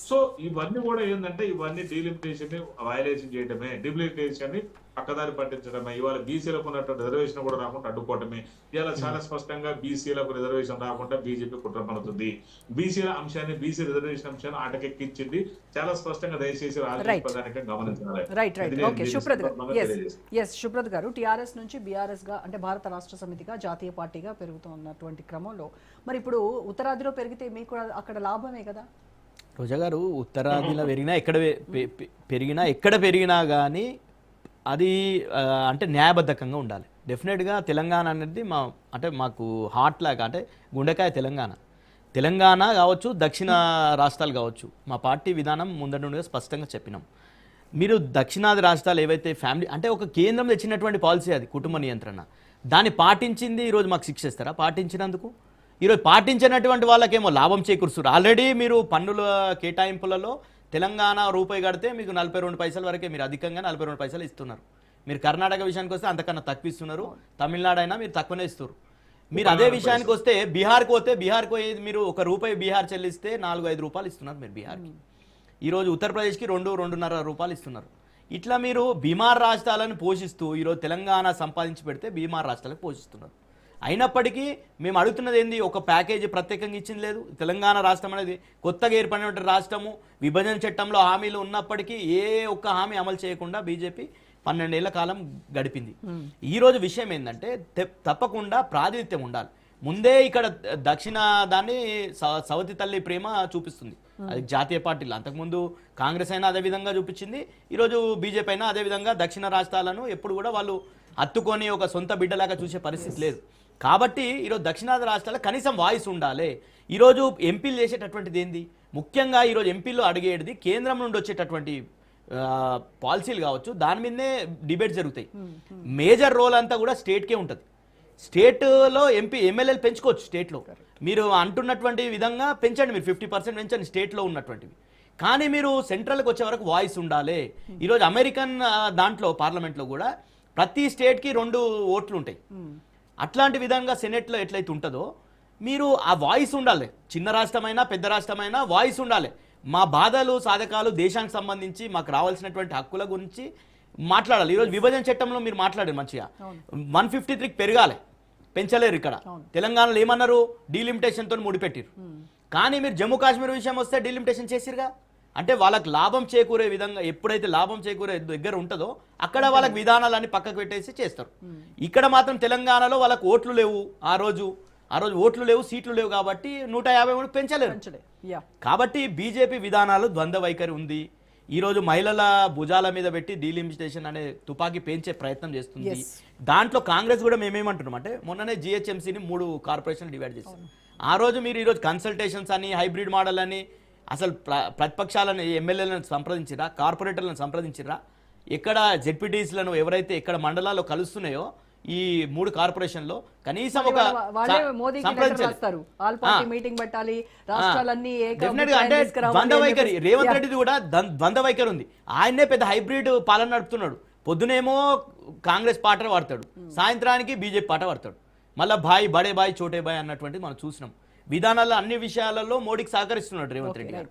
Speaker 3: సో ఇవన్నీ కూడా ఏంటంటే ఇవన్నీ డీలిమిటేషన్ ని వయలేషన్ చేయడమే, డిలిమిటేషన్ ని పక్కదారి పట్టించడమే. ఇవాళ బీసీలకు ఉన్నటువంటి రిజర్వేషన్ కూడా రాకుండా అడ్డుకోవటమే. ఇవాళ చాలా స్పష్టంగా బీసీలకు రిజర్వేషన్ రాకుండా బీజేపీ కుట్ర పడుతుంది. బీసీల అంశాన్ని, బీసీ రిజర్వేషన్ అంశాన్ని ఆటకెక్కించింది చాలా స్పష్టంగా. దయచేసి రాజకీయ ప్రధానిగా గమనించాలి.
Speaker 1: శుభ్రత్ గారు, టీఆర్ఎస్ నుంచి బీఆర్ఎస్ గా అంటే భారత రాష్ట్ర సమితిగా జాతీయ పార్టీగా పెరుగుతున్నటువంటి క్రమంలో మరి ఇప్పుడు ఉత్తరాదిలో పెరిగితే మీకు అక్కడ లాభమే కదా?
Speaker 4: రోజా గారు, ఉత్తరాదిలో పెరిగినా ఎక్కడ పెరిగినా కానీ అది అంటే న్యాయబద్ధకంగా ఉండాలి. డెఫినెట్గా తెలంగాణ అనేది మాకు హార్ట్ లాగా, అంటే గుండెకాయ తెలంగాణ కావచ్చు, దక్షిణ రాష్ట్రాలు కావచ్చు. మా పార్టీ విధానం ముందర నుండిగా స్పష్టంగా చెప్పినాం. మీరు దక్షిణాది రాష్ట్రాలు ఏవైతే ఫ్యామిలీ అంటే ఒక కేంద్రం తెచ్చినటువంటి పాలసీ, అది కుటుంబ నియంత్రణ, దాన్ని పాటించింది ఈరోజు మాకు శిక్ష ఇస్తారా? పాటించినందుకు ఈరోజు పాటించినటువంటి వాళ్ళకేమో లాభం చేకూరుస్తారు. ఆల్రెడీ మీరు పన్నుల కేటాయింపులలో తెలంగాణ రూపాయి కడితే మీకు 42 పైసల వరకే, మీరు అధికంగా 42 పైసలు ఇస్తున్నారు. మీరు కర్ణాటక విషయానికి వస్తే అంతకన్నా తక్కువ ఇస్తున్నారు. తమిళనాడు అయినా మీరు తక్కువనే ఇస్తారు. మీరు అదే విషయానికి వస్తే బీహార్కి పోతే మీరు ₹1 బీహార్ చెల్లిస్తే 4-5 రూపాయలు ఇస్తున్నారు మీరు బీహార్కి. ఈరోజు ఉత్తరప్రదేశ్కి 2-2.5 రూపాయలు ఇస్తున్నారు. ఇట్లా మీరు బీమార్ రాష్ట్రాలను పోషిస్తూ ఈరోజు తెలంగాణ సంపాదించి పెడితే బీమార్ రాష్ట్రాలకు పోషిస్తున్నారు. అయినప్పటికీ మేము అడుగుతున్నది ఏంది, ఒక ప్యాకేజీ ప్రత్యేకంగా ఇచ్చింది లేదు. తెలంగాణ రాష్ట్రం అనేది కొత్తగా ఏర్పడిన రాష్ట్రము, విభజన చట్టంలో హామీలు ఉన్నప్పటికీ ఏ ఒక్క హామీ అమలు చేయకుండా బీజేపీ 12 ఏళ్ల కాలం గడిపింది. ఈరోజు విషయం ఏంటంటే తప్పకుండా ప్రాతినిధ్యం ఉండాలి. ముందే ఇక్కడ దక్షిణ దాన్ని సవతి తల్లి ప్రేమ చూపిస్తుంది అది జాతీయ పార్టీలు. అంతకుముందు కాంగ్రెస్ అయినా అదే విధంగా చూపించింది, ఈరోజు బీజేపీ అయినా అదే విధంగా దక్షిణ రాష్ట్రాలను ఎప్పుడు కూడా వాళ్ళు హత్తుకొని ఒక సొంత బిడ్డలాగా చూసే పరిస్థితి లేదు. కాబట్టి ఈరోజు దక్షిణాది రాష్ట్రాలకు కనీసం వాయిస్ ఉండాలి. ఈరోజు ఎంపీలు చేసేటటువంటిది ఏంది, ముఖ్యంగా ఈరోజు ఎంపీలు అడిగేది కేంద్రం నుండి వచ్చేటటువంటి పాలసీలు కావచ్చు, దాని మీదనే డిబేట్ జరుగుతాయి. మేజర్ రోల్ అంతా కూడా స్టేట్కే ఉంటుంది. స్టేట్లో ఎమ్మెల్యేలు పెంచుకోవచ్చు. స్టేట్లో మీరు అంటున్నటువంటి విధంగా పెంచండి, మీరు 50% పెంచండి స్టేట్లో ఉన్నటువంటివి. కానీ మీరు సెంట్రల్కి వచ్చే వరకు వాయిస్ ఉండాలి. ఈరోజు అమెరికన్ దాంట్లో పార్లమెంట్లో కూడా ప్రతి స్టేట్కి 2 ఓట్లు ఉంటాయి. అట్లాంటి విధంగా సెనెట్లో ఎట్లయితే ఉంటుందో మీరు ఆ వాయిస్ ఉండాలి. చిన్న రాష్ట్రమైనా పెద్ద రాష్ట్రమైనా వాయిస్ ఉండాలి. మా బాధలు సాధకాలు దేశానికి సంబంధించి మాకు రావాల్సినటువంటి హక్కుల గురించి మాట్లాడాలి. ఈరోజు విభజన చట్టంలో మీరు మాట్లాడారు మంచిగా, 153కి పెరగాలి, పెంచలేరు. ఇక్కడ తెలంగాణలో ఏమన్నారు, డీలిమిటేషన్తో ముడిపెట్టిరు. కానీ మీరు జమ్మూ కాశ్మీర్ విషయం వస్తే డీలిమిటేషన్ చేసిరుగా. అంటే వాళ్ళకి లాభం చేకూరే విధంగా, ఎప్పుడైతే లాభం చేకూరే దగ్గర ఉంటుందో అక్కడ వాళ్ళకి విధానాలన్నీ పక్కకు పెట్టేసి చేస్తారు. ఇక్కడ మాత్రం తెలంగాణలో వాళ్ళకి ఓట్లు లేవు, ఆ రోజు ఓట్లు లేవు, సీట్లు లేవు, కాబట్టి 153 పెంచలేరు. కాబట్టి బీజేపీ విధానాలు ద్వంద్వ వైఖరి ఉంది. ఈరోజు మహిళల భుజాల మీద పెట్టి డీలిమిటేషన్ అనే తుపాకీ పెంచే ప్రయత్నం చేస్తుంది. దాంట్లో కాంగ్రెస్ కూడా మేమేమంటున్నాం అంటే, మొన్ననే జిహెచ్ఎంసీని 3 కార్పొరేషన్లు డివైడ్ చేశారు. ఆ రోజు మీరు ఈరోజు కన్సల్టేషన్స్ అని, హైబ్రిడ్ మోడల్ అని, అసలు ప్రతిపక్షాలను ఎమ్మెల్యేలను సంప్రదించిరా, కార్పొరేటర్లను సంప్రదించిరా? ఎక్కడ జెడ్పీటీసీలను ఎవరైతే ఎక్కడ మండలాల్లో కలుస్తున్నాయో ఈ 3 కార్పొరేషన్లో కనీసం ఒక ద్వంద్వ వైఖరి. రేవంత్ రెడ్డిది కూడా ద్వంద్వ వైఖరి ఉంది. ఆయనే పెద్ద హైబ్రిడ్ పాలన నడుపుతున్నాడు. పొద్దునేమో కాంగ్రెస్ పాట వాడతాడు, సాయంత్రానికి బీజేపీ పాట వాడతాడు. మళ్ళీ బాయ్ బడే బాయ్ చోటే బాయ్ అన్నటువంటిది మనం చూసినాం. విధానాల్లో అన్ని విషయాలలో మోడీకి సహకరిస్తున్నాడు రేవంత్ రెడ్డి గారు.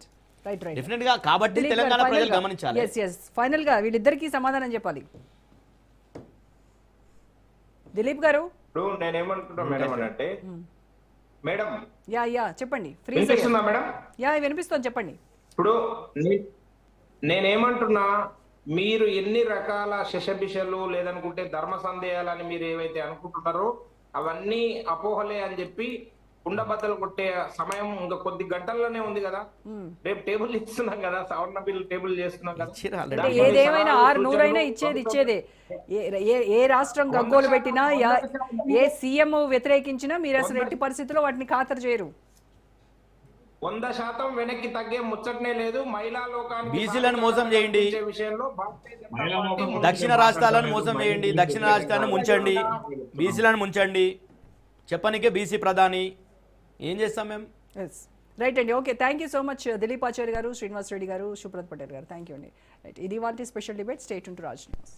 Speaker 4: డెఫినెట్ గా. కాబట్టి తెలంగాణ ప్రజలు గమనించాలి.
Speaker 1: ఫైనల్ గా వీళ్ళిద్దరికీ సమాధానం చెప్పాలి. దిలీప్ గారు,
Speaker 2: ఇప్పుడు నేనేమంటున్నా మేడం అంటే, మేడం
Speaker 1: చెప్పండి. వినిపిస్తుంది, చెప్పండి.
Speaker 2: ఇప్పుడు నేనేమంటున్నా, మీరు ఎన్ని రకాల శశబిషలు లేదనుకుంటే ధర్మ సందేహాలని మీరు ఏవైతే అనుకుంటున్నారో అవన్నీ అపోహలే అని చెప్పి కుండబద్దలు కొట్టే సమయం ఇంకా కొద్ది గంటల్లోనే ఉంది కదా. రేపు టేబుల్ ఇస్తున్నాం కదా, సవర్ణ బిల్లు టేబుల్ చేస్తున్నాం కదా.
Speaker 1: ఏదేమైనా 600 ఇచ్చేదే. ఏ రాష్ట్రం గగ్గోలు పెట్టినా, ఏ సీఎం వ్యతిరేకించినా మీరు అసలు ఎట్టి పరిస్థితుల్లో వాటిని ఖాతరు చేయరు.
Speaker 2: 100% వెనక్కి తగ్గే ముచ్చటనే లేదు. మహిళా లోకానికి
Speaker 4: బీసీలను మోసం చేయండి,
Speaker 2: విషయంలో భారతీయ జనతా
Speaker 3: మహిళా
Speaker 2: పార్టీ
Speaker 3: లోకం
Speaker 4: దక్షిణ రాష్ట్రాలను మోసం చేయండి, దక్షిణ రాష్ట్రాన్ని ముంచండి, బీసీలను ముంచండి, చెప్పనికే బీసీ ప్రధాని, ఏం చేస్తాం మేము?
Speaker 1: ఎస్ రైట్ అండి. Okay, thank you so much Dilip Acharya గారు, శ్రీనివాస్ రెడ్డి గారు, సుబ్రత్ పటేల్ గారు, థ్యాంక్ యూ అండి. రైట్, ఇది వాటి special debate. Stay tune to Raj news.